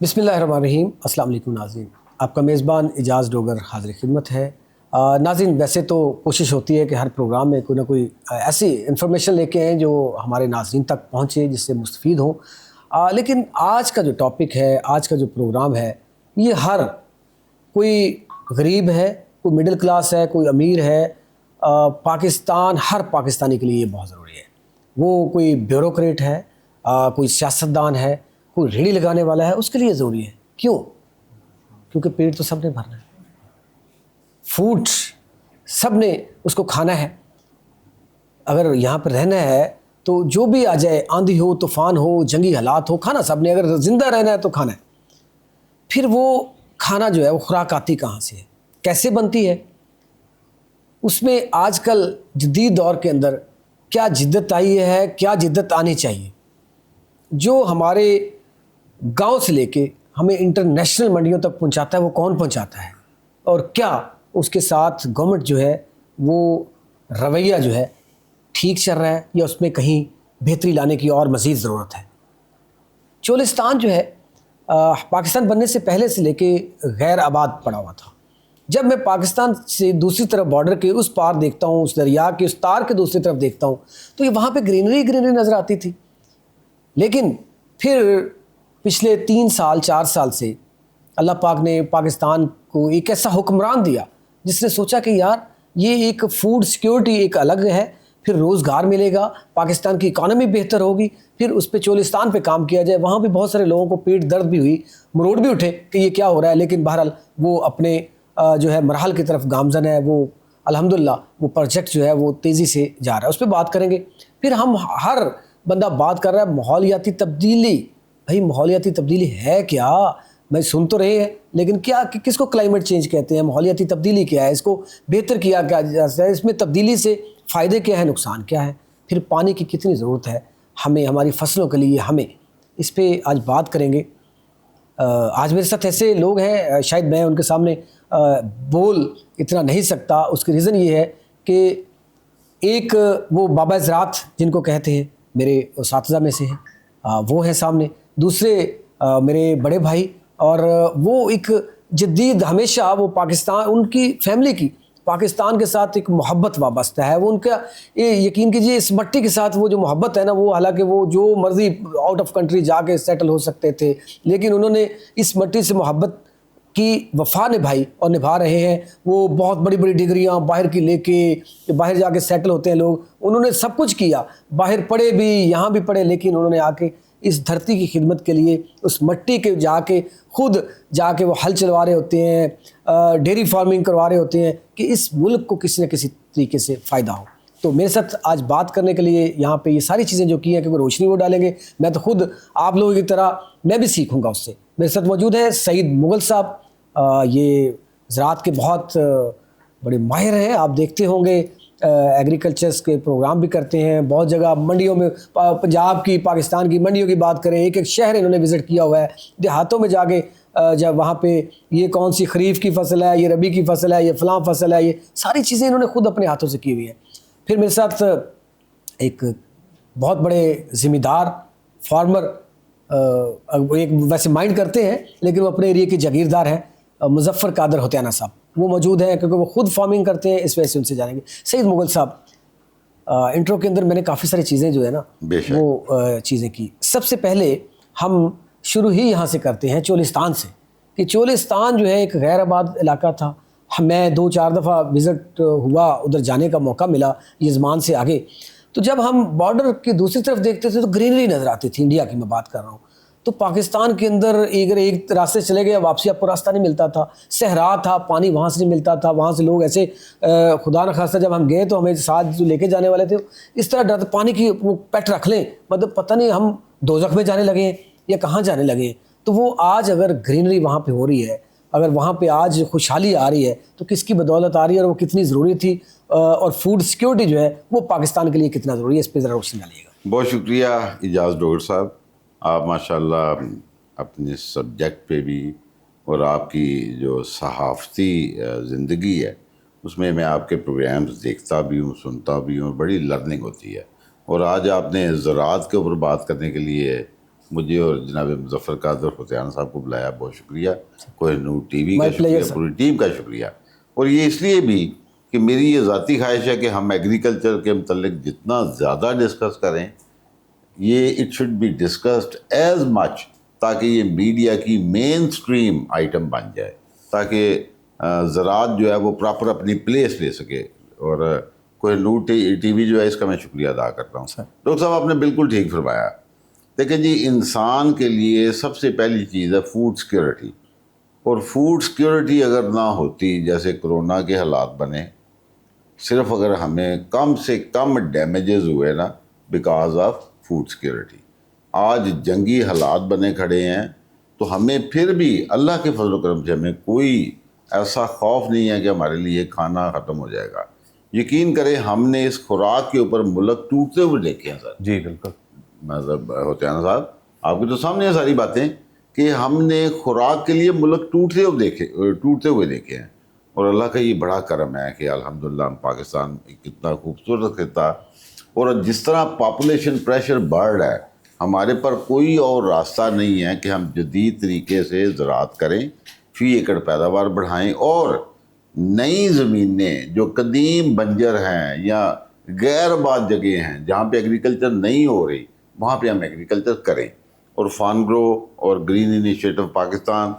बिस्मिल्लाहिर्रहमानिर्रहीम। अस्सलाम वालेकुम नाज़रीन, आपका मेज़बान इजाज़ डोगर हाज़िर खिदमत है। नाज़रीन, वैसे तो कोशिश होती है कि हर प्रोग्राम में कोई ना कोई ऐसी इन्फॉर्मेशन लेके आएँ जो हमारे नाज़रीन तक पहुँचे, जिससे मुस्तफ़ीद हों। लेकिन आज का जो टॉपिक है, आज का जो प्रोग्राम है, ये हर कोई गरीब है, कोई मिडिल क्लास है, कोई अमीर है, पाकिस्तान, हर पाकिस्तानी के लिए ये बहुत ज़रूरी है। वो कोई ब्यूरोक्रेट है, कोई सियासतदान है, कोई रेहड़ी लगाने वाला है, उसके लिए ज़रूरी है। क्यों? क्योंकि पेट तो सब ने भरना है, फूड सब ने उसको खाना है। अगर यहाँ पर रहना है तो जो भी आ जाए, आंधी हो, तूफ़ान हो, जंगी हालात हो, खाना सब ने। अगर ज़िंदा रहना है तो खाना है। फिर वो खाना जो है वो खुराक आती कहाँ से है, कैसे बनती है? उसमें आजकल जदीद दौर के अंदर क्या जिद्दत आई है, क्या जिद्दत आनी चाहिए, जो हमारे गांव से लेके हमें इंटरनेशनल मंडियों तक पहुंचाता है, वो कौन पहुंचाता है? और क्या उसके साथ गवर्नमेंट जो है वो रवैया जो है ठीक चल रहा है, या उसमें कहीं बेहतरी लाने की और मज़ीद ज़रूरत है? चोलिस्तान जो है पाकिस्तान बनने से पहले से लेके गैर आबाद पड़ा हुआ था। जब मैं पाकिस्तान से दूसरी तरफ बॉर्डर के उस पार देखता हूँ, उस दरिया के उस तार के दूसरी तरफ देखता हूँ, तो ये वहाँ पे ग्रीनरी ग्रीनरी नज़र आती थी। लेकिन फिर पिछले 3 साल 4 साल से अल्लाह पाक ने पाकिस्तान को एक ऐसा हुक्मरान दिया जिसने सोचा कि यार ये एक फूड सिक्योरिटी एक अलग है, फिर रोज़गार मिलेगा, पाकिस्तान की इकानमी बेहतर होगी, फिर उस पे चोलिस्तान पे काम किया जाए। वहाँ भी बहुत सारे लोगों को पेट दर्द भी हुई, मरोड़ भी उठे कि ये क्या हो रहा है। लेकिन बहरहाल वो अपने जो है मरहल की तरफ गामज़न है। वो अल्हम्दुलिल्लाह वो प्रोजेक्ट जो है वो तेज़ी से जा रहा है, उस पर बात करेंगे। फिर हम हर बंदा बात कर रहा है माहौलियाती तब्दीली। भाई माहौलियाती तब्दीली है क्या? मैं सुन तो रहे हैं, लेकिन क्या किसको क्लाइमेट चेंज कहते हैं? माहौलियाती तब्दीली क्या है? इसको बेहतर किया क्या जा सकता है? इसमें तब्दीली से फ़ायदे क्या है, नुकसान क्या है? फिर पानी की कितनी ज़रूरत है हमें, हमारी फसलों के लिए हमें, इस पर आज बात करेंगे। आज मेरे साथ ऐसे लोग हैं, शायद मैं उनके सामने बोल इतना नहीं सकता। उसकी रीज़न ये है कि एक वो बाबा ज़रात जिनको कहते हैं, मेरे उस्ताज़ा में से हैं, वो हैं सामने। दूसरे मेरे बड़े भाई, और वो एक जदीद, हमेशा वो पाकिस्तान, उनकी फैमिली की पाकिस्तान के साथ एक मोहब्बत वाबस्ता है। वो उनका ये यकीन कीजिए, इस मट्टी के साथ वो जो मोहब्बत है ना, वो हालांकि वो जो मर्ज़ी आउट ऑफ कंट्री जाके सेटल हो सकते थे, लेकिन उन्होंने इस मट्टी से मोहब्बत की वफ़ा निभाई और निभा रहे हैं। वो बहुत बड़ी बड़ी डिग्रियां बाहर की लेके बाहर जाके सेटल होते हैं लोग। उन्होंने सब कुछ किया, बाहर पढ़े भी, यहाँ भी पढ़े, लेकिन उन्होंने आके इस धरती की खिदमत के लिए उस मट्टी के जाके खुद जाके वो हल चलवा रहे होते हैं, डेयरी फार्मिंग करवा रहे होते हैं कि इस मुल्क को किसी न किसी तरीके से फ़ायदा हो। तो मेरे साथ आज बात करने के लिए यहाँ पे ये सारी चीज़ें जो की हैं, क्योंकि रोशनी वो डालेंगे, मैं तो खुद आप लोगों की तरह मैं भी सीखूँगा उससे। मेरे साथ मौजूद है सईद मुगल साहब। ये ज़राअत के बहुत बड़े माहिर हैं, आप देखते होंगे एग्रीकल्चर्स के प्रोग्राम भी करते हैं बहुत जगह, मंडियों में, पंजाब की, पाकिस्तान की मंडियों की बात करें, एक एक शहर इन्होंने विज़िट किया हुआ है, देहातों में जाके जब वहाँ पे ये कौन सी खरीफ की फसल है, ये रबी की फसल है, ये फ़लाँ फसल है, ये सारी चीज़ें इन्होंने खुद अपने हाथों से की हुई है। फिर मेरे साथ एक बहुत बड़े ज़िम्मेदार फार्मर, एक वैसे माइंड करते हैं लेकिन वो अपने एरिया के जागीरदार हैं, मुज़फ़्फ़र कादर होतियाना साहब, वो मौजूद हैं क्योंकि वो खुद फार्मिंग करते हैं, इस वजह से उनसे जानेंगे। सईद मुगल साहब, इंट्रो के अंदर मैंने काफ़ी सारी चीज़ें जो है ना वो चीज़ें की। सबसे पहले हम शुरू ही यहाँ से करते हैं चोलिस्तान से, कि चोलिस्तान जो है एक गैर आबाद इलाका था। मैं 2-4 दफ़ा विज़िट हुआ, उधर जाने का मौका मिला यज़मान से आगे। तो जब हम बॉर्डर की दूसरी तरफ देखते थे तो ग्रीनरी नज़र आती थी, इंडिया की मैं बात कर रहा हूँ। तो पाकिस्तान के अंदर अगर एक रास्ते चले गए, वापसी आपको रास्ता नहीं मिलता था, सहरा था, पानी वहाँ से नहीं मिलता था, वहाँ से लोग ऐसे खुदा न खास्ता जब हम गए तो हमें साथ जो लेके जाने वाले थे इस तरह डर, पानी की वो पेट रख लें, मतलब पता नहीं हम दोज़ख में जाने लगे हैं या कहाँ जाने लगे हैं। तो वो आज अगर ग्रीनरी वहाँ पे हो रही है, अगर वहाँ पे आज खुशहाली आ रही है, तो किसकी बदौलत आ रही है और वो कितनी ज़रूरी थी, और फूड सिक्योरिटी जो है वो पाकिस्तान के लिए कितना ज़रूरी है, इस पर ज़रा रोशनी डालिएगा। बहुत शुक्रिया इजाज़ डोगर साहब, आप माशाल्लाह अपने सब्जेक्ट पे भी और आपकी जो सहाफ़ती ज़िंदगी है उसमें मैं आपके प्रोग्राम्स देखता भी हूँ, सुनता भी हूँ, बड़ी लर्निंग होती है। और आज आपने ज़राअत के ऊपर बात करने के लिए मुझे और जनाब मुजफ्फर कादर हुसैन साहब को बुलाया, बहुत शुक्रिया। कोहिनूर टीवी का My pleasure, शुक्रिया, पूरी टीम का शुक्रिया। और ये इसलिए भी कि मेरी ये ज़ाती ख्वाहिश है कि हम एग्रीकल्चर के मतलब जितना ज़्यादा डिस्कस करें, ये it should be discussed as much, ताकि ये मीडिया की मेन स्ट्रीम आइटम बन जाए, ताकि ज़राअत जो है वो प्रॉपर अपनी प्लेस ले सके। और कोहिनूर टीवी जो है, इसका मैं शुक्रिया अदा करता हूँ। डॉक्टर साहब, आपने बिल्कुल ठीक फरमाया। देखिए जी, इंसान के लिए सबसे पहली चीज़ है फूड सिक्योरिटी। और फूड सिक्योरिटी अगर ना होती, जैसे कोरोना के हालात बने, सिर्फ अगर हमें कम से कम डैमेजेस हुए ना बिकॉज ऑफ फूड सिक्योरिटी, आज जंगी हालात बने खड़े हैं, तो हमें फिर भी अल्लाह के फजल करम से हमें कोई ऐसा खौफ नहीं है कि हमारे लिए खाना ख़त्म हो जाएगा। यकीन करें, हमने इस खुराक के ऊपर मुल्क टूटते हुए देखे हैं सर। जी बिल्कुल। मतलब हुसैन साहब, आपकी तो सामने है सारी बातें कि हमने खुराक के लिए मुल्क टूटते हुए देखे हैं। और अल्लाह का ये बड़ा करम है कि अल्हम्दुलिल्लाह हम पाकिस्तान एक कितना खूबसूरत खिता, और जिस तरह पॉपुलेशन प्रेशर बढ़ रहा है, हमारे पर कोई और रास्ता नहीं है कि हम जदीद तरीके से ज़राअत करें, फी एकड़ पैदावार बढ़ाएं, और नई ज़मीनें जो कदीम बंजर हैं या गैर आबाद जगह हैं जहाँ पे एग्रीकल्चर नहीं हो रही, वहाँ पे हम एग्रीकल्चर करें। और फार्म ग्रो और ग्रीन इनिशिएटिव पाकिस्तान,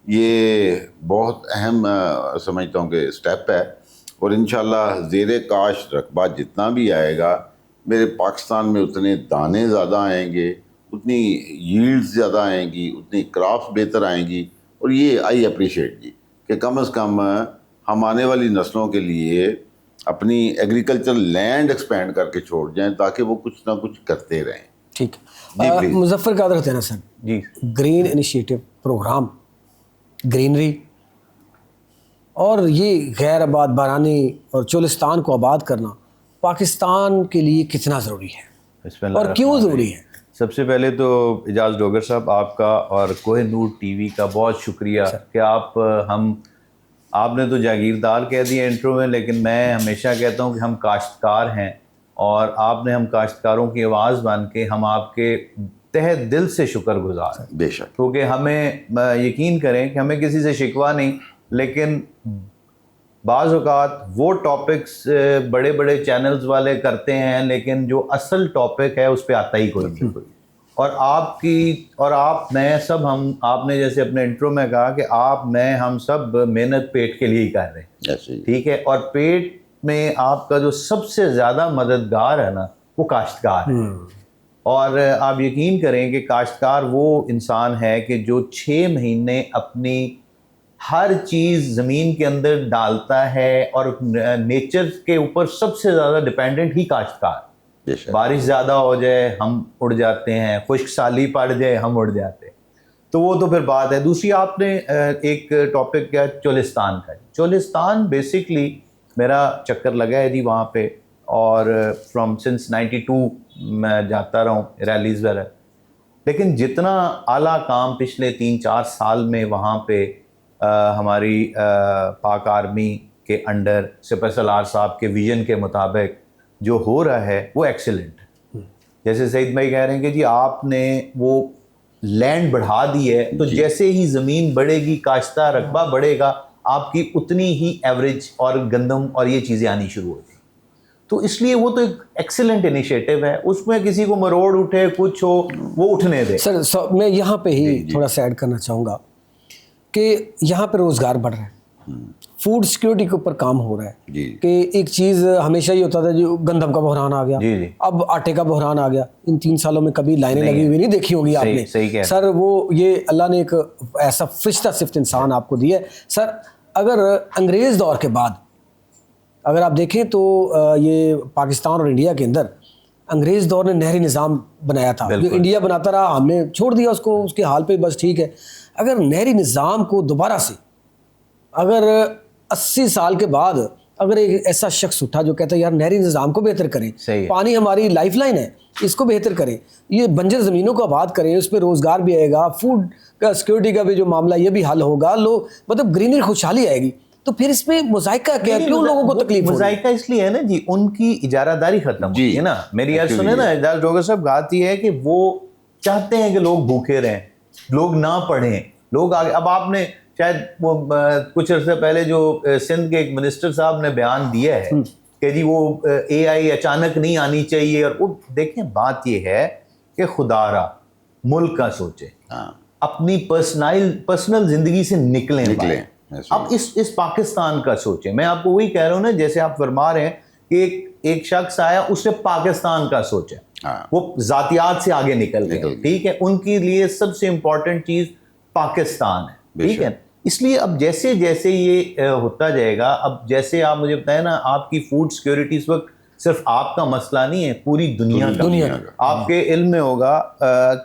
ये बहुत अहम समझता हूँ कि स्टेप है। और इंशाल्लाह ज़ेरे काश रकबा जितना भी आएगा, मेरे पाकिस्तान में उतने दाने ज़्यादा आएंगे, उतनी यील्ड्स ज़्यादा आएंगी, उतनी क्रॉप्स बेहतर आएंगी। और ये आई अप्रिशिएट जी कि कम से कम हम आने वाली नस्लों के लिए अपनी एग्रीकल्चर लैंड एक्सपेंड करके छोड़ जाएं, ताकि वो कुछ ना कुछ करते रहें। ठीक। जी, please. Muzaffar Qadir Hussain sir ji, green initiative programme, greenery और ये गैर आबाद बारानी और चोलिस्तान को आबाद करना पाकिस्तान के लिए कितना ज़रूरी है और क्यों ज़रूरी है? सबसे पहले तो इजाज़ डोगर साहब, आपका और कोहिनूर टीवी का बहुत शुक्रिया कि आपने तो जागीरदार कह दिया इंट्रो में, लेकिन मैं हमेशा कहता हूं कि हम काश्तकार हैं, और आपने हम काश्तकारों की आवाज़ बन के हम आपके तहे दिल से शुक्रगुजार हैं। बेशक। क्योंकि हमें यकीन करें कि हमें किसी से शिकवा नहीं, लेकिन बाज़ औक़ात वो टॉपिक्स बड़े बड़े चैनल्स वाले करते हैं, लेकिन जो असल टॉपिक है उस पर आता ही कोई नहीं। और आपने जैसे अपने इंट्रो में कहा कि हम सब मेहनत पेट के लिए ही कर रहे हैं, ठीक है। और पेट में आपका जो सबसे ज़्यादा मददगार है ना, वो काश्तकार है। और आप यकीन करें कि काश्तकार वो इंसान है कि जो 6 महीने अपनी हर चीज़ ज़मीन के अंदर डालता है, और नेचर के ऊपर सबसे ज़्यादा डिपेंडेंट ही काश्तकार। बारिश ज़्यादा हो जाए हम उड़ जाते हैं, खुश्क साली पड़ जाए हम उड़ जाते हैं, तो वो तो फिर बात है। दूसरी, आपने एक टॉपिक किया चोलिस्तान का। चोलिस्तान बेसिकली मेरा चक्कर लगा है जी वहाँ पे, और फ्रॉम सिंस 92 मैं जाता रहा हूँ रैलीज़ वगैरह। लेकिन जितना आला काम पिछले 3-4 साल में वहाँ पे हमारी पाक आर्मी के अंडर सिपह सलार साहब के विजन के मुताबिक जो हो रहा है वो एक्सीलेंट है। जैसे सईद भाई कह रहे हैं कि जी आपने वो लैंड बढ़ा दी है, तो जैसे ही ज़मीन बढ़ेगी, काश्ता रकबा बढ़ेगा, आपकी उतनी ही एवरेज और गंदम और ये चीज़ें आनी शुरू हो जाएगी। तो इसलिए वो तो एक एक्सीलेंट इनिशिएटिव है, उसमें किसी को मरोड़ उठे कुछ हो वो उठने दे। सर मैं यहाँ पे ही थोड़ा सा ऐड करना चाहूँगा कि यहाँ पे रोज़गार बढ़ रहा है, फूड सिक्योरिटी के ऊपर काम हो रहा है कि एक चीज़ हमेशा ही होता था, जो गंदम का बहरान आ गया, अब आटे का बहरान आ गया। इन 3 सालों में कभी लाइनें लगी हुई नहीं देखी होगी आपने। सही सर वो ये अल्लाह ने एक ऐसा फरिश्ता सिफ्त इंसान आपको दिया है। सर अगर अंग्रेज़ दौर के बाद अगर आप देखें तो ये पाकिस्तान और इंडिया के अंदर अंग्रेज़ दौर ने नहरी निज़ाम बनाया था, जो इंडिया बनाता रहा, हमने छोड़ दिया उसको उसके हाल पे, बस ठीक है। अगर नहरी निज़ाम को दोबारा से अगर 80 साल के बाद अगर एक ऐसा शख्स उठा जो कहता है यार नहरी निज़ाम को बेहतर करें, पानी हमारी लाइफलाइन है, इसको बेहतर करें, ये बंजर ज़मीनों को आबाद करें, उस पर रोज़गार भी आएगा, फूड का सिक्योरिटी का भी जो मामला ये भी हल होगा, मतलब ग्रीनरी खुशहाली आएगी, तो फिर इसमें मुज़ाइका क्या, क्यों लोगों को तकलीफ? मुज़ाइका इसलिए है ना जी, उनकी इजारादारी खत्म हुई है ना। मेरी याद सुने ना, इजाज़ डोगर साहब, बात ये है कि वो चाहते हैं कि लोग भूखे रहें, लोग ना पढ़ें, लोग आगे। अब आपने शायद वो कुछ अर्से पहले जो सिंध के एक मिनिस्टर साहब ने बयान दिया है कि जी वो AI अचानक नहीं आनी चाहिए, और वो देखें बात ये है कि खुदारा मुल्क का सोचे, अपनी पर्सनल जिंदगी से निकलें। अब इस पाकिस्तान का सोचें। मैं आपको वही कह रहा हूँ ना, जैसे आप फरमा रहे हैं कि एक शख्स आया, उसने पाकिस्तान का सोचा, वो जातियात से आगे निकल गए, ठीक है, उनके लिए सबसे इंपॉर्टेंट चीज पाकिस्तान है, ठीक है। इसलिए अब जैसे जैसे ये होता जाएगा, अब जैसे आप मुझे बताएं ना, आपकी फूड सिक्योरिटी इस वक्त सिर्फ आपका मसला नहीं है, पूरी दुनिया का। आपके इल्म में होगा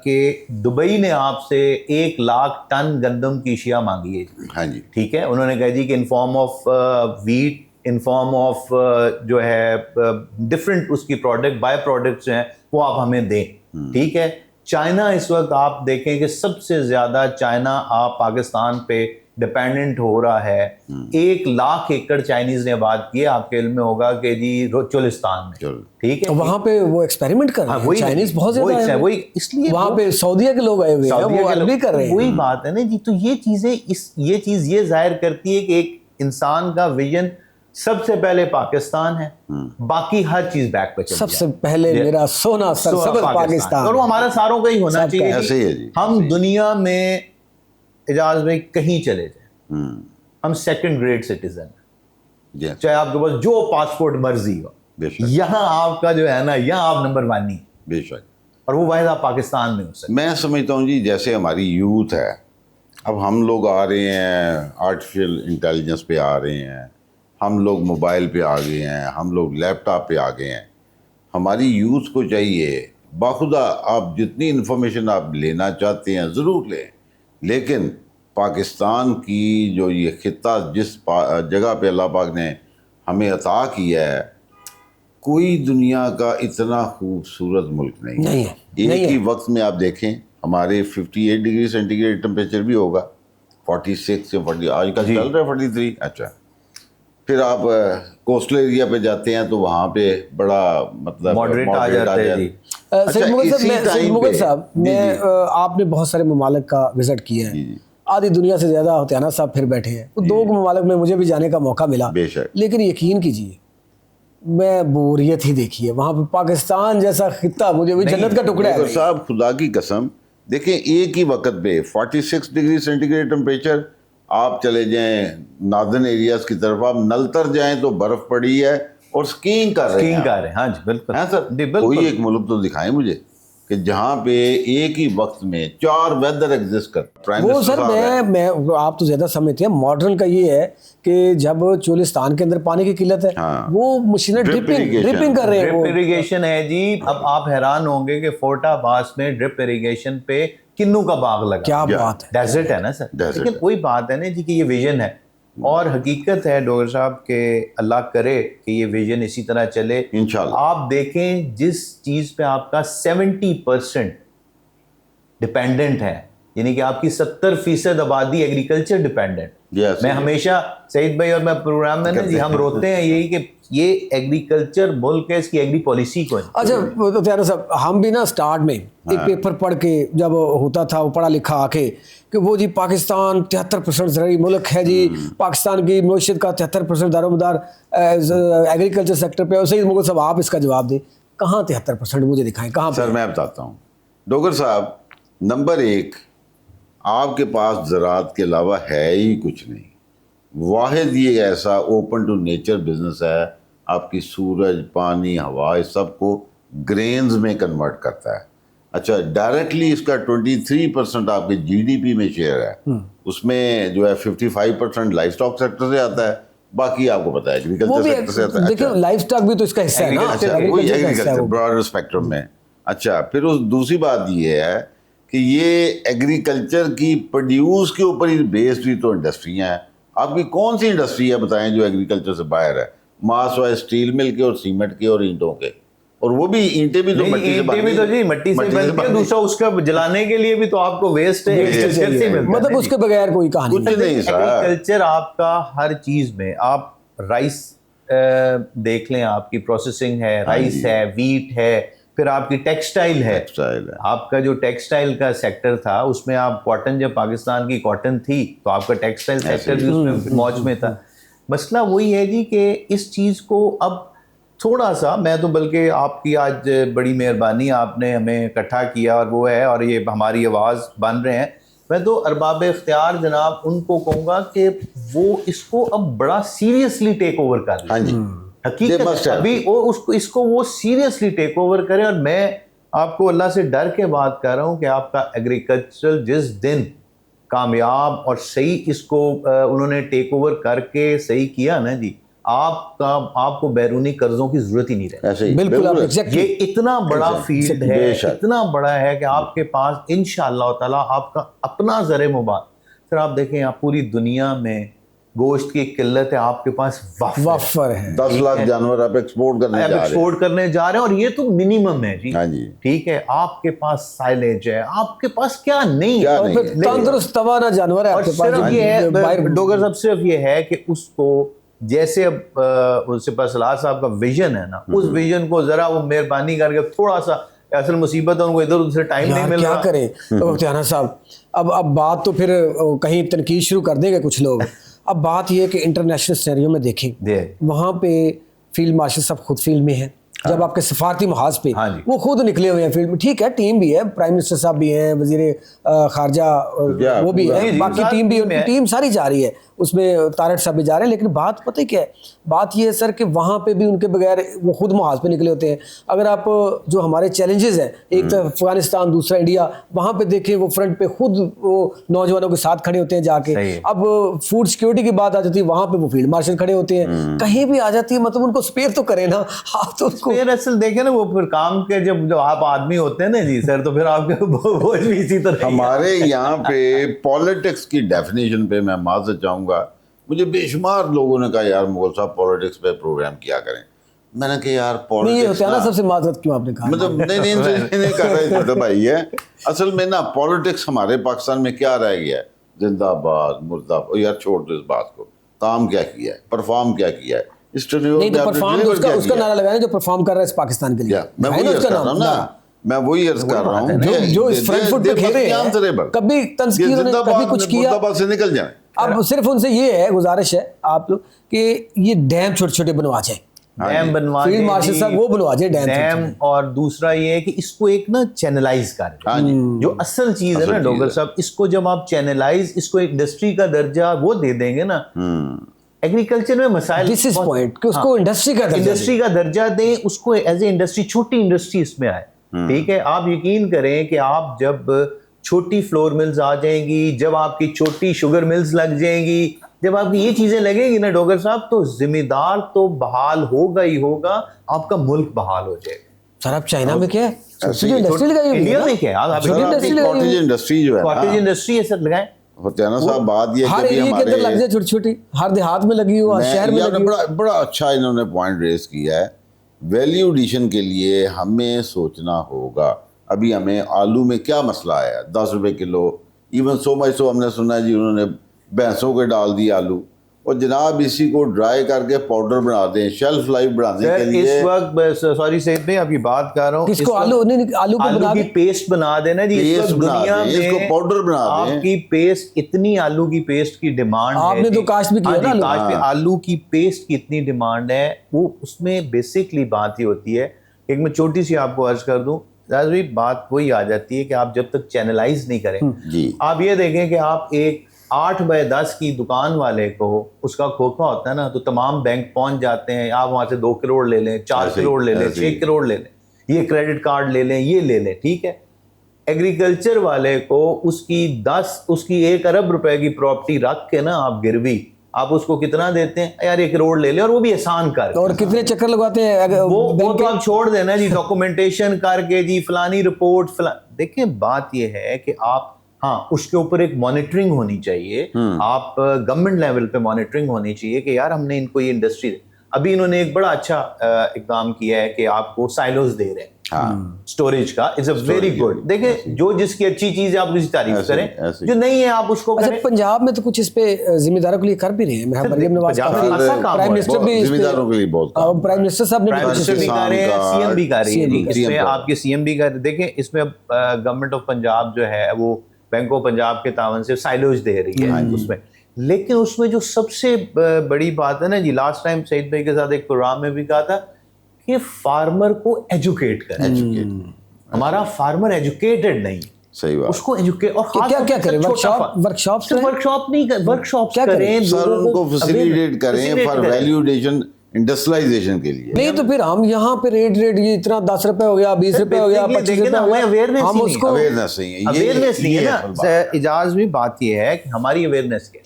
कि दुबई ने आपसे 1 लाख टन गंदम की अशिया मांगी है। हाँ जी, ठीक है। उन्होंने कहा जी कि in form of wheat, in form of जो है डिफरेंट उसकी प्रोडक्ट, बाय प्रोडक्ट्स हैं, वो आप हमें दें, ठीक है। चाइना इस वक्त आप देखें कि सबसे ज्यादा चाइना आप पाकिस्तान पे डिपेंडेंट हो रहा है। 1 लाख एकड़ चाइनीज ने बात की है, आपके इल्म में होगा कि जी चोलिस्तान में, ठीक है, तो वहां पे वो एक्सपेरिमेंट कर रहे हैं, चाइनीज बहुत ज्यादा है, वही इसलिए वहां पे सऊदीया के लोग आए हुए हैं, वो अरबी कर रहे हैं। वही बात है ना जी। तो ये चीजें ये चीज ये जाहिर करती है कि एक इंसान का विजन सबसे पहले पाकिस्तान है, बाकी हर चीज बैक पे चल सबसे पहले मेरा सोना सरसब्ज़ पाकिस्तान, और वो हमारा सारों का ही होना चाहिए। ऐसे ही है जी। हम दुनिया में इजाज में कहीं चले जाए, हम सेकंड ग्रेड सिटीजन हैं, चाहे आपके पास जो पासपोर्ट मर्जी हो, यहाँ आपका जो है ना, यहाँ आप नंबर 1 नहीं, बेशक, और वो वाहिद आप पाकिस्तान में हो सकते। मैं समझता हूँ जी, जैसे हमारी यूथ है, अब हम लोग आ रहे हैं, आर्टिफिशियल इंटेलिजेंस पे आ रहे हैं, हम लोग मोबाइल पे आ गए हैं, हम लोग लैपटॉप पे आ गए हैं। हमारी यूथ को चाहिए बाखुदा, आप जितनी इन्फॉर्मेशन आप लेना चाहते हैं ज़रूर लें, लेकिन पाकिस्तान की जो ये खित्ता जिस जगह पे अल्लाह पाक ने हमें अता किया है, कोई दुनिया का इतना खूबसूरत मुल्क नहीं है। एक ही वक्त में आप देखें, हमारे 58 डिग्री सेंटीग्रेड टेम्परेचर भी होगा, 46 से 40, आजकल चल रहा है 43। अच्छा, फिर आप कोस्टल एरिया पे जाते हैं तो वहाँ पे बड़ा मतलब मॉडरेट आ जाता है जी। सैयद मुगल साहब, मैं आपने बहुत सारे ममालिक का विजिट किया है, आधी दुनिया से ज़्यादा होतियाना साहब फिर बैठे हैं, तो 2 ममालिक में मुझे भी जाने का मौका मिला, लेकिन यकीन कीजिए मैं बोरियत ही देखी है वहाँ पे। पाकिस्तान जैसा खित्ता मुझे भी जन्नत का टुकड़ा है साहब, खुदा की कसम। देखें, एक ही वक्त पे 46 डिग्री सेंटीग्रेड टेम्परेचर, आप चले जाएं नार्दर्न एरियाज की तरफ, आप नलतर जाएं तो बर्फ पड़ी है और स्कीइंग कर रहे हैं। हाँ जी, बिल्कुल। हाँ सर, कोई एक मुल्क तो दिखाएं मुझे कि जहाँ पे एक ही वक्त में 4 वेदर एग्जिस्ट करते हैं। वो सर मैं आप तो ज्यादा समझते हैं, मॉडर्न का ये है कि जब चोलिस्तान के अंदर पानी की किल्लत है, वो मशीनें ड्रिपिंग कर रहे हैं, ड्रिप इरिगेशन है जी। अब आप हैरान होंगे कि फोर्टाबास में ड्रिप इरिगेशन पे किन्नू का बाग लगा। क्या बात है, डेजर्ट है ना सर, लेकिन वही बात है ना जी कि ये विजन है, और हकीकत है डॉक्टर साहब के अल्लाह करे कि ये विजन इसी तरह चले इंशाल्लाह। आप देखें जिस चीज पे आपका 70% डिपेंडेंट है, यानी कि आपकी 70% आबादी एग्रीकल्चर डिपेंडेंट। मैं हमेशा सईद भाई और मैं प्रोग्राम में ना जी हम रोते हैं यही कि ये एग्रीकल्चर मुल्क है, इसकी एग्री पॉलिसी को। अच्छा तो त्यारा साहब, हम भी ना स्टार्ट में एक पेपर पढ़ के जब होता था, वो पढ़ा लिखा आके कि वो जी पाकिस्तान 73% ज़राई मुल्क है जी, पाकिस्तान की मईशत का 73% दारोमदार एग्रीकल्चर सेक्टर पे। सईद मुगल साहब, आप इसका जवाब दें, कहाँ 73% मुझे दिखाएं, कहाँ? सर मैं बताता हूँ डोगर साहब, नंबर 1, आपके पास ज़राअत के अलावा है ही कुछ नहीं। वाहिद ये ऐसा ओपन टू नेचर बिजनेस है, आपकी सूरज, पानी, हवा, इस सब को ग्रेन्स में कन्वर्ट करता है। अच्छा, डायरेक्टली इसका 23% आपके GDP में शेयर है, उसमें जो है 55% लाइफ स्टॉक सेक्टर से आता है, बाकी आपको पता है एग्रीकल्चर सेक्टर से आता है। देखिए लाइफ स्टॉक भी तो इसका हिस्सा है ना, एग्रीकल्चर ब्रॉडर स्पेक्ट्रम में। अच्छा, फिर उस दूसरी बात ये है कि ये एग्रीकल्चर की प्रोड्यूस के ऊपर ही बेस्ड भी तो इंडस्ट्रियाँ हैं। आपकी कौन सी इंडस्ट्री है बताएं जो एग्रीकल्चर से बाहर है? मास वाइज स्टील मिल के और सीमेंट के और ईंटों के, और वो भी ईंटें भी तो मट्टी से बनती है, दूसरा उसका जलाने के लिए भी तो आपको वेस्ट है, मतलब उसके बगैर कोई कहानी कुछ नहीं। एग्रीकल्चर आपका हर चीज में, आप राइस देख लें, आपकी प्रोसेसिंग है, राइस है, वीट है, फिर आपकी टेक्सटाइल है, टेक्सटाइल है। आपका जो टेक्सटाइल का सेक्टर था उसमें आप कॉटन, जब पाकिस्तान की कॉटन थी तो आपका टेक्सटाइल सेक्टर भी उसमें मौज में था। मसला वही है जी कि इस चीज़ को अब थोड़ा सा, मैं तो बल्कि आपकी आज बड़ी मेहरबानी, आपने हमें इकट्ठा किया और वो है, और ये हमारी आवाज़ बन रहे हैं। मैं तो अरबाब इख्तियार जनाब उनको कहूँगा कि वो इसको अब बड़ा सीरियसली टेक ओवर कर लें। हाँ जी, हकीकत अभी वो उसको इसको वो सीरियसली टेक ओवर करे। और मैं आपको अल्लाह से डर के बात कर रहा हूँ कि आपका एग्रीकल्चरल जिस दिन कामयाब और सही इसको उन्होंने टेक ओवर करके सही किया ना जी, आपको बैरूनी कर्जों की जरूरत ही नहीं रही। बिल्कुल, ये इतना बड़ा फील्ड है, इतना बड़ा है कि आपके पास इंशाअल्लाह ताला आपका अपना ज़र मुबारक। फिर आप देखें, आप पूरी दुनिया में गोश्त की किल्लत है, आपके पास वाफर है, 10 लाख जानवर आप एक्सपोर्ट करने जा रहे हैं, और ये तो मिनिमम है जी। हाँ जी, ठीक है, आपके पास साइलेज है, आपके पास क्या नहीं है, तंदुरुस्त तवाना जानवर है आपके पास। ये है डोगर साहब, सिर्फ ये है कि उसको जैसे अब उससे सलाह साहब का विजन है ना, उस विजन को जरा वो मेहरबानी करके थोड़ा सा, असल मुसीबत है उनको इधर उधर से टाइम नहीं मिल रहा, क्या करें तो इख्तियार साहब। अब बात तो फिर कहीं तनकीद शुरू कर देंगे कुछ लोग। अब बात यह है कि इंटरनेशनल सिनेरियो में देखें, वहाँ पे फील्ड मार्शल साहब खुद फील्ड में है। जब आपके सफारती महाज पे वो खुद निकले हुए हैं फील्ड में, ठीक है, टीम भी है, प्राइम मिनिस्टर साहब भी हैं, वजीर खारजा वो भी है, बाकी टीम भी, उनकी टीम सारी जा रही है, उसमें तारट साहब भी जा रहे हैं। लेकिन बात पता ही क्या है, बात ये है सर कि वहाँ पे भी उनके बगैर वो खुद महाज पे निकले होते हैं। अगर आप जो हमारे चैलेंजेस हैं, एक तो अफगानिस्तान, दूसरा इंडिया, वहाँ पे देखें वो फ्रंट पे खुद वो नौजवानों के साथ खड़े होते हैं जाके। अब फूड सिक्योरिटी की बात आ जाती है, वहाँ पे वो फील्ड मार्शल खड़े होते हैं। कहीं भी आ जाती है, मतलब उनको स्पेयर तो करें ना आप, तो उसको असल देखे ना, वो फिर काम के जब आप आदमी होते हैं ना जी सर, तो फिर आपके बोझ भी इसी तरह। हमारे यहाँ पे पॉलिटिक्स की डेफिनेशन पे मैं माजरत चाहूँगा, मुझे बेशुमार लोगों ने कहा यार मुगल साहब पॉलिटिक्स पे प्रोग्राम किया करें। मैंने कहा यार पॉलिटिक्स ना सबसे माजरत क्यों आपने कहा, मतलब नहीं कर रहे थे भाई है। असल में ना पॉलिटिक्स हमारे पाकिस्तान में क्या रह गया है, जिंदाबाद मुर्दाबाद, यार छोड़ दो इस बात को। काम क्या किया है, परफॉर्म क्या किया है, नहीं तो परफॉर्म उसका नारा लगाया जो परफॉर्म कर रहा है इस पाकिस्तान के लिए। मैं वही अर्ज कर रहा हूँ ना, मैं वही अर्ज कर रहा हूँ जो इस फ्रंट पे खेले हैं, कभी तंस्कीर ने कभी कुछ किया से निकल जाए। अब सिर्फ उनसे ये है, गुजारिश है आप लोग कि ये डैम छोटे छोटे बनवा जाए, डैम बनवा फील्ड मार्शल साहब वो बनवा जाए डैम। और दूसरा ये है कि इसको एक ना चैनलाइज कर, जो असल चीज है ना डोगर साहब, इसको जब आप चैनलाइज, इसको एक इंडस्ट्री का दर्जा वो दे देंगे ना, एग्रीकल्चर में मसाइल, दिस इज पॉइंट कि उसको इंडस्ट्री का दर्जा दें, उसको एज ए इंडस्ट्री, छोटी इंडस्ट्री इसमें आए। ठीक है, आप यकीन करें कि आप जब छोटी फ्लोर मिल्स आ जाएंगी, जब आपकी छोटी शुगर मिल्स लग जाएंगी, जब आपकी ये चीजें लगेंगी ना डोगर साहब, तो जिम्मेदार तो बहाल होगा ही होगा, आपका मुल्क बहाल हो जाएगा। सर आप चाइना में क्या है, इंडिया में क्या है, कॉटेज इंडस्ट्री जो है, कॉटेज इंडस्ट्री है सर, लगाएं। साहब बात ये हर एरिया के अंदर लग जाए, छोटी छोटी, हर देहात में लगी हो, हर शहर में लगी हो। बड़ा अच्छा इन्होंने पॉइंट रेज किया है। वैल्यू एडिशन के लिए हमें सोचना होगा। अभी हमें आलू में क्या मसला आया, 10 रुपए kilo, even so much so हमने सुना है जी उन्होंने भैंसों के डाल दिए आलू, और जनाब इसी को ड्राई करके पाउडर बना दें, शेल्फ लाइफ बढ़ाने के लिए। इस वक्त सॉरी सेठ भाई आपकी बात कर रहा हूँ, किसको आलू को बना की पेस्ट बना देना जी, दुनिया में इसको पाउडर बना दें। आपकी पेस्ट, इतनी आलू की पेस्ट की डिमांड है, आपने तो काश्त भी किया ना, आलू की पेस्ट की इतनी डिमांड है। वो उसमें बेसिकली बात ही होती है, एक मैं छोटी सी आपको अर्ज कर दूं, बात वही आ जाती है कि आप जब तक चैनलाइज नहीं करें, आप ये देखें कि आप एक 8x10 की दुकान वाले को उसका खोखा होता है ना, तो तमाम बैंक पहुंच जाते हैं, आप वहां से 2 करोड़ ले लें, 4 करोड़ ले लें, 6 करोड़ ले लें, ये क्रेडिट कार्ड ले लें, ये ले लें, ठीक है। एग्रीकल्चर वाले को उसकी 1 अरब रुपए की प्रॉपर्टी रख के ना आप गिरवी, आप उसको कितना देते हैं यार, 1 करोड़ ले ले, और वो भी आसान कर, और कितने चक्कर लगवाते हैं वो तो आप छोड़ देना जी, डॉक्यूमेंटेशन करके जी, फलानी रिपोर्ट देखें। बात ये है कि आप, हाँ, उसके ऊपर एक मॉनिटरिंग होनी चाहिए, आप गवर्नमेंट लेवल पे मॉनिटरिंग होनी चाहिए कि यार हमने इनको ये इंडस्ट्री, अभी इन्होंने एक बड़ा अच्छा इकदाम किया है कि आपको साइलोज दे रहे हैं, स्टोरेज का इज अ वेरी गुड। देखिए जो जिसकी अच्छी चीज है आप उसकी तारीफ करें, जो नहीं है आप उसको अच्छा, करें। पंजाब में तो कुछ इस पे जिम्मेदारों के लिए कर भी रहे हैं। मरीम नवाज प्राइम मिनिस्टर भी जिम्मेदारों के लिए बहुत प्राइम मिनिस्टर साहब ने प्राइम मिनिस्टर भी कर रहे हैं, सीएम भी कर रही है, इसमें आपके सीएम भी कर। देखें इसमें गवर्नमेंट ऑफ पंजाब जो है वो बैंक ऑफ पंजाब के तावन से साइलोज दे रही है उसमें। लेकिन उसमें जो सबसे बड़ी बात है ना जी, लास्ट टाइम सईद भाई के साथ एक प्रोग्राम में भी कहा था कि फार्मर को एजुकेट करें। हमारा फार्मर एजुकेटेड नहीं, सही बात, उसको एजुकेट। और क्या करें, वर्कशॉप नहीं, वर्कशॉप करें, सर उनको फैसिलिटेट करें फॉर वैल्यूएशन इंडस्ट्रियलाइजेशन के लिए। नहीं तो फिर हम यहाँ पे रेट ये इतना 10 रुपए हो गया, 20 रुपए हो गया, 25 रुपए हो गया, हम उसको अवेयरनेस नहीं है ना। इजाज में बात ये है कि हमारी अवेयरनेस के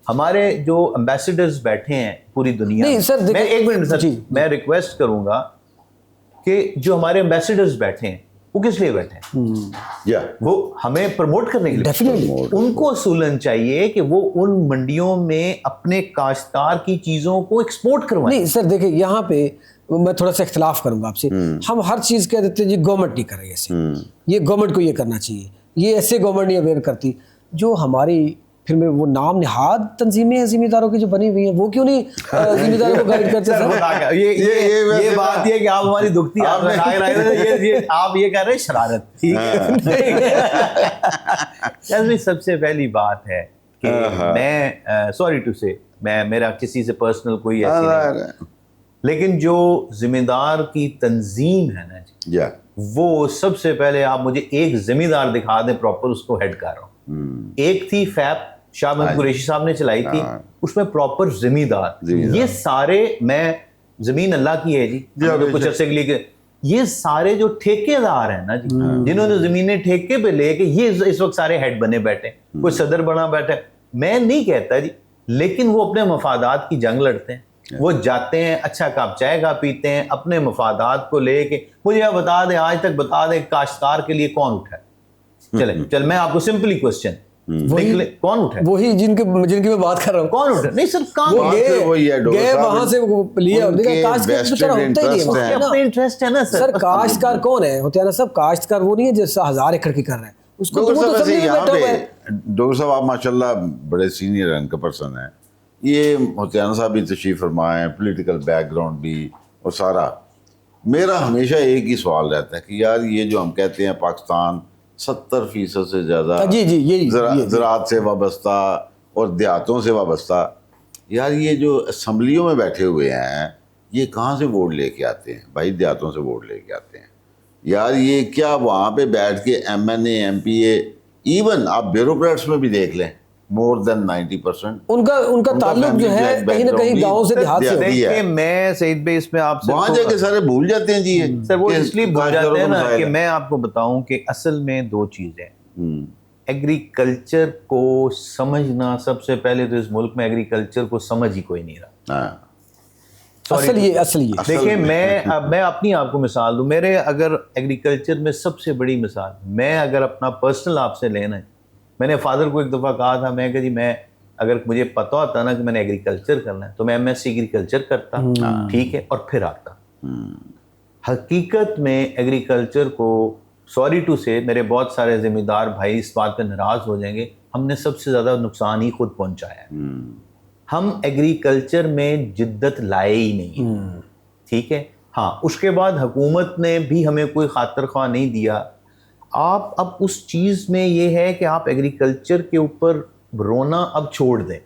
हमारे जो एम्बेसडर्स बैठे हैं पूरी दुनिया नहीं सर, मैं एक मिनट सर, मैं रिक्वेस्ट करूंगा कि जो हमारे एम्बेसडर्स बैठे हैं वो किस लिए बैठे हैं? वो हमें प्रमोट करने के लिए। डेफिनेटली उनको असूलन चाहिए कि वो उन मंडियों में अपने काश्तकार की चीजों को एक्सपोर्ट करवाएं। नहीं सर देखिए, यहाँ पे मैं थोड़ा सा इख्तिलाफ करूंगा आपसे। हम हर चीज कह देते हैं जी गवर्नमेंट नहीं कर रही ऐसे, ये गवर्नमेंट को ये करना चाहिए, ये ऐसे गवर्नमेंट नहीं अवेयर करती। जो हमारी फिर में वो नाम निहाद तंजीमें हैं जिम्मेदारों की जो बनी हुई हैं, वो क्यों नहीं जिम्मेदारोों को गाइड करते सर? ये बात ये कि आप हमारी दुखती आप ये कह रहे हैं शरारत, ठीक है। सबसे पहली बात है कि मैं सॉरी टू से मेरा किसी से पर्सनल कोई ऐसी नहीं, लेकिन जो जिम्मेदार की तंजीम है ना जी, वो सबसे पहले आप मुझे एक जिम्मेदार दिखा दें प्रॉपर, उसको हेड कर रहा हूँ। एक थी फैप शाह महमूद कुरैशी साहब ने चलाई थी, उसमें प्रॉपर जिम्मेदार। ये सारे, मैं जमीन अल्लाह की है जी, कुछ अर्से के लिए ये सारे जो ठेकेदार हैं ना जी, जिन्होंने जमीनें ठेके पे लेके ये इस वक्त सारे हेड बने बैठे, कोई सदर बना बैठे। मैं नहीं कहता जी, लेकिन वो अपने मफादात की जंग लड़ते हैं। वो जाते हैं, अच्छा कप चाय का पीते हैं, अपने मफादात को लेके। मुझे आप बता दें, आज तक बता दें काश्तकार के लिए कौन उठा है? चल मैं आपको सिंपली क्वेश्चन, कौन उठा है? वही जिनकी मैं बात कर रहा हूँ। कौन उठा? नहीं सर, गए वहां से लिया, अपने इंटरेस्ट है ना सर। काश्तकार कौन है? होते हैं ना सब काश्तकार, वो नहीं है जैसे 1000 एकड़ की कर रहा है उसको। डॉक्टर साहब आप माशाल्लाह बड़े सीनियर रैंक का पर्सन है। ये होतियाना साहब भी तशरीफ फरमाए, पॉलिटिकल बैकग्राउंड भी और सारा। मेरा हमेशा एक ही सवाल रहता है कि यार ये जो हम कहते हैं पाकिस्तान 70% से ज़्यादा ज़राअत से वाबस्ता और देहातों से वाबस्ता, यार ये जो असम्बलियों में बैठे हुए हैं ये कहाँ से वोट लेके आते हैं भाई? देहातों से वोट लेके आते हैं यार। ये क्या वहाँ पे बैठ के MNA MPA, इवन आप ब्यूरोक्रेट्स में भी देख लें, मोर देन 90% उनका ताल्लुक जो है कहीं ना कहीं गाँव से देहात से है। मैं सईद भाई इसमें आपसे वहाँ जाके सारे भूल जाते हैं जी। सर वो इसलिए भूल जाते हैं ना कि मैं आपको बताऊं कि असल में दो चीजें, एग्रीकल्चर को समझना सबसे पहले तो इस मुल्क में एग्रीकल्चर को समझ ही कोई नहीं रहा। असल ये देखिए, मैं अपनी आपको मिसाल दूं। मेरे अगर एग्रीकल्चर में सबसे बड़ी मिसाल, मैं अगर अपना पर्सनल आपसे लेना है, मैंने फादर को एक दफ़ा कहा था, मैं कि जी मैं अगर मुझे पता होता ना कि मैंने एग्रीकल्चर करना है तो मैं MSc एग्रीकल्चर करता, ठीक है, और फिर आता। हकीकत में एग्रीकल्चर को, सॉरी टू से, मेरे बहुत सारे जिम्मेदार भाई इस बात पर नाराज़ हो जाएंगे, हमने सबसे ज़्यादा नुकसान ही खुद पहुंचाया है। हम एग्रीकल्चर में जिद्दत लाए ही नहीं, ठीक है। हाँ, उसके बाद हुकूमत ने भी हमें कोई खातिर ख्वाह नहीं दिया। आप अब उस चीज़ में ये है कि आप एग्रीकल्चर के ऊपर रोना अब छोड़ दें,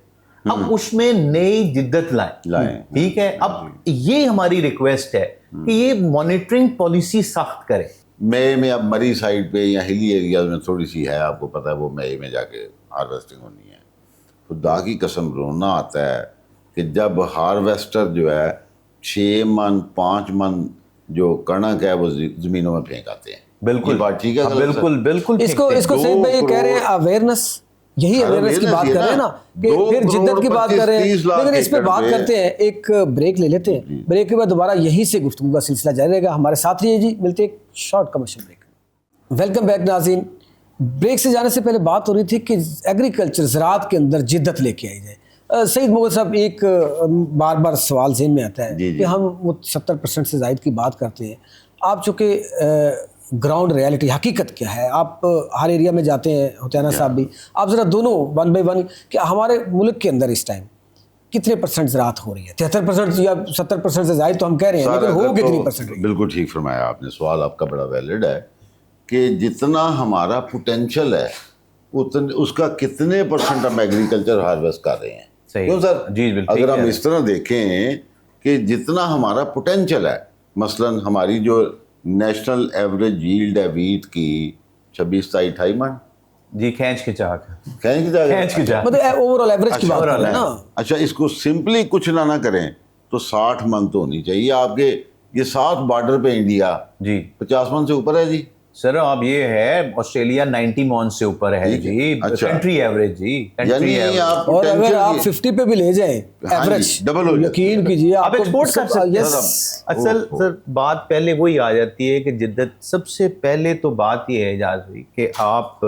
अब उसमें नई जिद्दत लाएं, ठीक है। अब ये हमारी रिक्वेस्ट है कि ये मॉनिटरिंग पॉलिसी सख्त करें। मई में अब मरी साइड पे या हिली एरियाज में थोड़ी सी है, आपको पता है वो मई में जाके हार्वेस्टिंग होनी है। खुदा की कसम रोना आता है कि जब हार्वेस्टर जो है 6 मन 5 मन जो कणक है वो ज़मीनों में फेंक आते हैं। बिल्कुल बात ठीक है, बिल्कुल इसको सईद भाई कह रहे हैं अवेयरनेस, यही अवेयरनेस की बात कर रहे हैं ना, कि फिर जिद्दत की बात कर रहे हैं। लेकिन इस पे बात करते हैं, एक ब्रेक ले लेते हैं, ब्रेक के बाद दोबारा यहीं से गुफ्तगू का सिलसिला जारी रहेगा। हमारे साथ रहिए जी, मिलते हैं एक short commercial break. Welcome back नाज़रीन। ब्रेक से जाने से पहले बात हो रही थी कि एग्रीकल्चर ज़राअत के अंदर जिद्दत लेके आई जाए। सईद मुग़ल साहब, एक बार बार सवाल ज़हन में आता है कि हम वो 70% से ज़ायद की बात करते हैं, आप चूँकि ग्राउंड रियलिटी हकीकत क्या है, आप हर एरिया में जाते हैं, हुसैना साहब भी, आप ज़रा दोनों वन बाई वन कि हमारे मुल्क के अंदर इस टाइम कितने % ज़राअत हो रही है? 73% या 70% से ज़ायद तो हम कह रहे हैं, लेकिन हो कितनी परसेंट रही है? बिल्कुल ठीक फरमाया आपने, सवाल आपका बड़ा वैलिड है कि जितना हमारा पोटेंशियल है उतने उसका कितने % हम एग्रीकल्चर हार्वेस्ट कर रहे हैं। सही। क्यों सर? जी बिल्कुल। अगर हम इस तरह देखें कि जितना हमारा पोटेंशियल है, मसलन हमारी जो नेशनल एवरेज यील्ड है वीट की 26-28 मन, जी खींच के चाक मतलब ओवरऑल एवरेज की बात कर रहे हैं ना। अच्छा, इसको सिंपली कुछ ना करें तो 60 मन तो होनी चाहिए आपके। ये 7 बॉर्डर पे इंडिया जी 50 मन से ऊपर है जी सर। अब ये है ऑस्ट्रेलिया 90 मन से ऊपर है जी। अच्छा। कंट्री एवरेज जी, यानी कंट्री एवरेज। आप और अगर potential आप 50 पे भी ले जाएं हाँ जी, एवरेज, डबल हो जाता है। यकीन कीजिए आप एक्सपोर्ट कर सकते हैं। यस। असल सर बात पहले वही आ जाती है कि जिद्दत, सबसे पहले तो बात ये है इजाज भाई कि आप,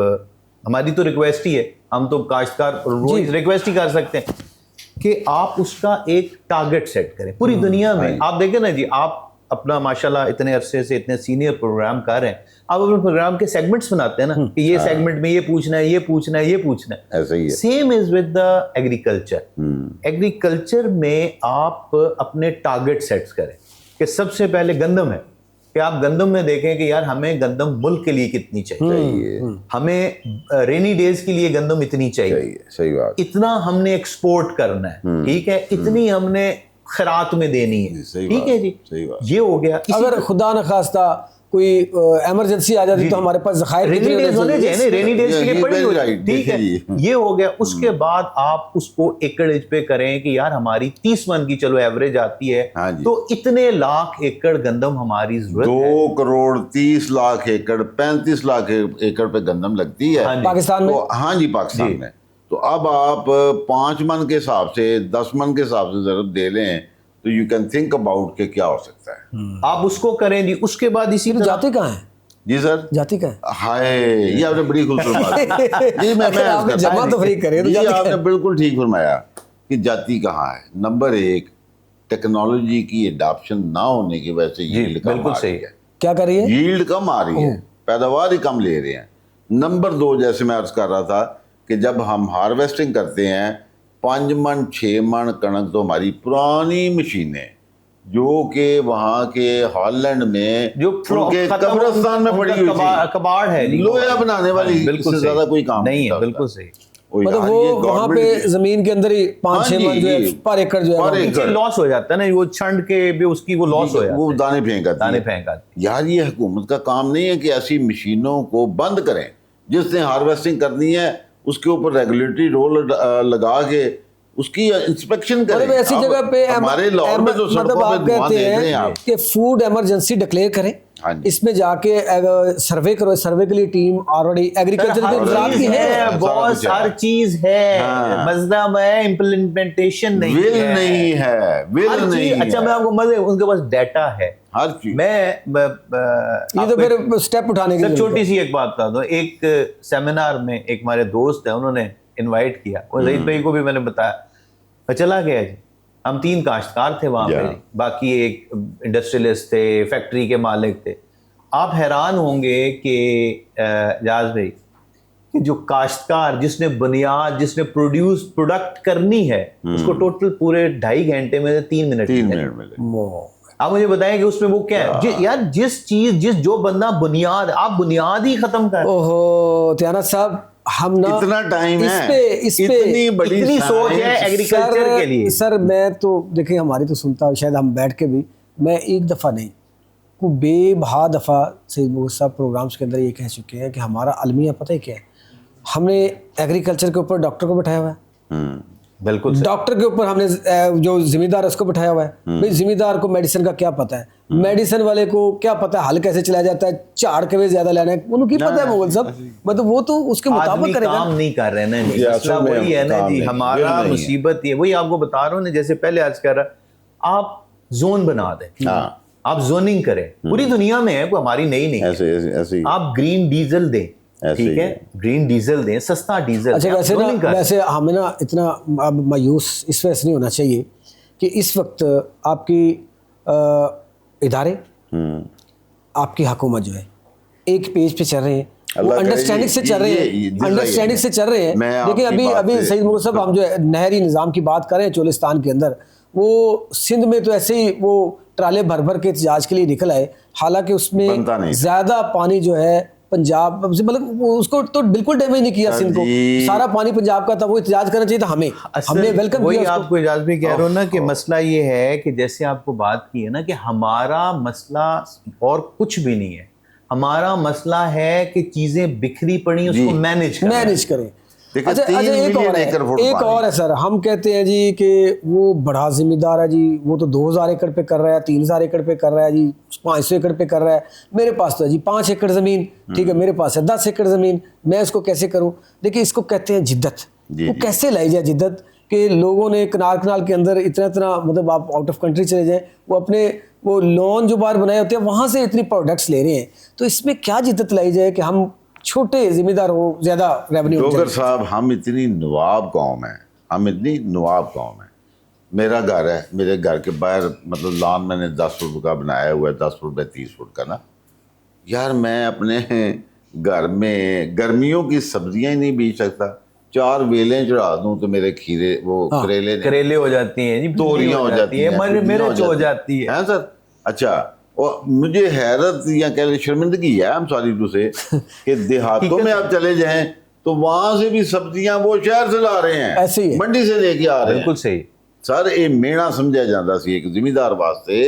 हमारी तो रिक्वेस्ट ही है, हम तो काश्तकार रोज रिक्वेस्ट ही कर सकते हैं कि आप उसका एक टारगेट सेट करें पूरी दुनिया में। आप देखें ना जी, आप अपना माशाल्लाह इतने अरसे से इतने सीनियर प्रोग्राम कर रहे हैं, आप अपने प्रोग्राम के सेगमेंट्स बनाते हैं ना कि ये सेगमेंट में ये पूछना है, ये पूछना है, ये पूछना है। ऐसा ही है। Same is with the agriculture. Agriculture में आप अपने टारगेट सेट्स करें कि सबसे पहले गंदम है कि आप गंदम में देखें कि यार हमें गंदम मुल्क के लिए कितनी चाहिए, हमें रेनी डेज के लिए गंदम इतनी चाहिए, सही बात, इतना हमने एक्सपोर्ट करना है, ठीक है, इतनी हमने खैरात में देनी है, ठीक है जी, ये हो गया। अगर खुदा न खास्ता कोई इमरजेंसी आ जाती तो हमारे पास ज़खायर रेनी डेज होने चाहिए, रेनी डेज के लिए पड़ी हो जाए, ठीक है, ये हो गया। उसके बाद आप उसको एकड़ेज पे करें कि यार हमारी 30 मन की चलो एवरेज आती है, तो इतने लाख एकड़ गंदम हमारी जरूरत है। 2 करोड़ 30 लाख एकड़ 35 लाख एकड़ पे गंदम लगती है पाकिस्तान में। हाँ जी, पाकिस्तान में। तो अब आप 5 मन के हिसाब से 10 मन के हिसाब से जरूरत दे लें तो यू कैन थिंक अबाउट के क्या हो सकता है। आप उसको करें जी। उसके बाद इसी तो जाति कहाँ है जी सर? जाति कहाँ है? हाय, ये आपने बड़ी खूबसूरत बात जी, मैं आपने जमा तो फ्री करे तो जी, आपने बिल्कुल ठीक फरमाया कि जाति कहाँ है। नंबर 1, टेक्नोलॉजी की एडॉप्शन ना होने की वजह से यील्ड कम बिल्कुल आ सही रही है। क्या कर रही है? यील्ड कम आ रही है, पैदावार ही कम ले रहे हैं। नंबर 2, जैसे मैं अर्ज कर रहा था कि जब हम हार्वेस्टिंग करते हैं 5 मन 6 मन कणक तो हमारी पुरानी मशीनें जो कि वहाँ के हॉलैंड में जो उनके कब्रिस्तान में पड़ी हुई थी, कबाड़ है, लोहा बनाने वाली, इससे ज्यादा कोई काम नहीं है। बिल्कुल सही। मतलब वो वहाँ पे जमीन के अंदर ही 5-6 मन जो है पर एकड़ जो है लॉस हो जाता है ना, वो छंड के भी उसकी वो लॉस हो जाता है, वो दाने फेंक आती है। यार ये हुकूमत का काम नहीं है कि ऐसी मशीनों को बंद करें। जिसने हार्वेस्टिंग करनी है उसके ऊपर रेगुलेटरी रोल लगा के उसकी इंस्पेक्शन करें। ऐसी जगह पे हमारे लाहौर में तो सड़कों पे धुआं देख रहे हैं आप कि फूड इमरजेंसी डिक्लेयर करें, इसमें जाके सर्वे करो। सर्वे के लिए टीम ऑलरेडी एग्रीकल्चर के गुजरात की है, बहुत हर चीज है, मजदम है, इम्प्लीमेंटेशन नहीं है, विल नहीं है। अच्छा मैं आपको मजे, उनके पास डाटा है हर चीज। मैं ये तो फिर स्टेप उठाने की छोटी सी एक बात बता दो। एक सेमिनार में एक हमारे दोस्त है, उन्होंने इनवाइट किया, और जहीद भाई को भी मैंने बताया, चला गया जी। हम 3 काश्तकार थे वहां पे, बाकी एक इंडस्ट्रियलिस्ट थे, फैक्ट्री के मालिक थे। आप हैरान होंगे कि जाज भाई कि जो काश्तकार जिसने बुनियाद, जिसने प्रोडक्ट करनी है, उसको टोटल पूरे 2.5 घंटे में 3 मिनट मिले। आप मुझे बताएं कि उसमें वो क्या है यार, जो बंदा बुनियाद, आप बुनियाद ही खत्म कर। ओहो त्याना साहब, हम ना इतना टाइम है, इतनी सोच है एग्रीकल्चर के लिए। सर मैं तो देखिए, हमारी तो सुनता शायद हम बैठ के भी, मैं एक दफ़ा नहीं को बेबहा दफ़ा सईद मुग़ल साहब प्रोग्राम्स के अंदर ये कह चुके हैं कि हमारा अलमिया पता है क्या है, हमने एग्रीकल्चर के ऊपर डॉक्टर को बैठाया हुआ है। बिल्कुल। डॉक्टर के ऊपर हमने जो जिम्मेदार है उसको बैठाया हुआ है। भाई जिम्मेदार को मेडिसिन का क्या पता है, मेडिसिन वाले को क्या पता है हल कैसे चलाया जाता है, झाड़ के वे ज्यादा लेना है, उनको क्या पता है मुगल साहब। मतलब वो तो उसके मुताबिक करेगा। काम नहीं कर रहे हैं ना, मसला वही है ना जी, हमारा मुसीबत ये वही आपको बता रहा हूँ ना, जैसे पहले आज कह रहा, आप जोन बना दें, आप जोनिंग करें, पूरी दुनिया में है, कोई हमारी नहीं है। आप ग्रीन डीजल दें, ठीक है, ग्रीन डीजल दें, सस्ता डीजल। अच्छा वैसे हमें ना इतना अब मायूस इस वजह से नहीं होना चाहिए कि इस वक्त आपकी इदारे आपकी हुकूमत जो है एक पेज पे चल रहे हैं, वो अल्लाह करे अंडरस्टैंडिंग से चल रहे हैं, अंडरस्टैंडिंग से चल रहे हैं। मैं देखिए आपकी अभी बात अभी से- सईद मुगल साहब, हम जो है नहरी निज़ाम की बात करें चोलिस्तान के अंदर, वो सिंध में तो ऐसे ही वो ट्राले भर भर के एहतजाज के लिए निकल आए, हालांकि उसमें बनता नहीं था। ज़्यादा पानी जो है पंजाब से, मतलब वो उसको तो बिल्कुल डैमेज नहीं किया सिंध को, जी। सारा पानी पंजाब का था, वो एहतजाज करना चाहिए था हमें, हमने वेलकम वही किया उसको। आपको इजाज़त भी कह रहा हूँ ना कि मसला ये है कि जैसे आपको बात की है ना कि हमारा मसला और कुछ भी नहीं है, हमारा मसला है कि चीजें बिखरी पड़ी उसको मैनेज करें। देखिए, अच्छा 3 अच्छा, एक मिलियन और है, एकड़ फुट एक पानी। और है सर, हम कहते हैं जी कि वो बड़ा जिम्मेदार है जी, वो तो 2000 एकड़ पे कर रहा है, 3000 एकड़ पे कर रहा है जी, 500 एकड़ पे कर रहा है, मेरे पास तो है जी 5 एकड़ ज़मीन, ठीक है, मेरे पास है 10 एकड़ ज़मीन, मैं इसको कैसे करूं? देखिए इसको कहते हैं जिद्दत। जी, वो जी। कैसे लाई जाए जिद्दत कि लोगों ने कनाल कनाल के अंदर इतना इतना, मतलब आप आउट ऑफ कंट्री चले जाएं, वो अपने वो लोन जो बाहर बनाए होते हैं वहाँ से इतनी प्रोडक्ट्स ले रहे हैं, तो इसमें क्या जिद्दत लाई जाए कि हम छोटे जिम्मेदार हो, ज्यादा रेवेन्यू। डोगर साहब, हम इतनी नवाब कौम है, हम इतनी नवाब कौम है। मेरा घर है, मेरे घर के बाहर मतलब लॉन मैंने 10 फुट का बनाया हुआ है, 10 फुट बाय 30 फुट का ना यार। मैं अपने घर में गर्मियों की सब्जियां ही नहीं बीज सकता, 4 वेलें चढ़ा दूं तो मेरे खीरे वो करेले हो जाती हैं जी, तोरियां हो जाती हैं, मिर्च हो जाती है। हैं सर। अच्छा, और मुझे हैरत या कह लीजिए शर्मिंदगी है, हम सॉरी टू से, कि देहातों में आप चले जाएं तो वहां से भी सब्जियां वो शहर से ला रहे हैं, ऐसे ही है। मंडी से लेके आ रहे हैं। बिल्कुल सही सर ये मेणा समझा जाता सी एक जिम्मेदार वास्ते,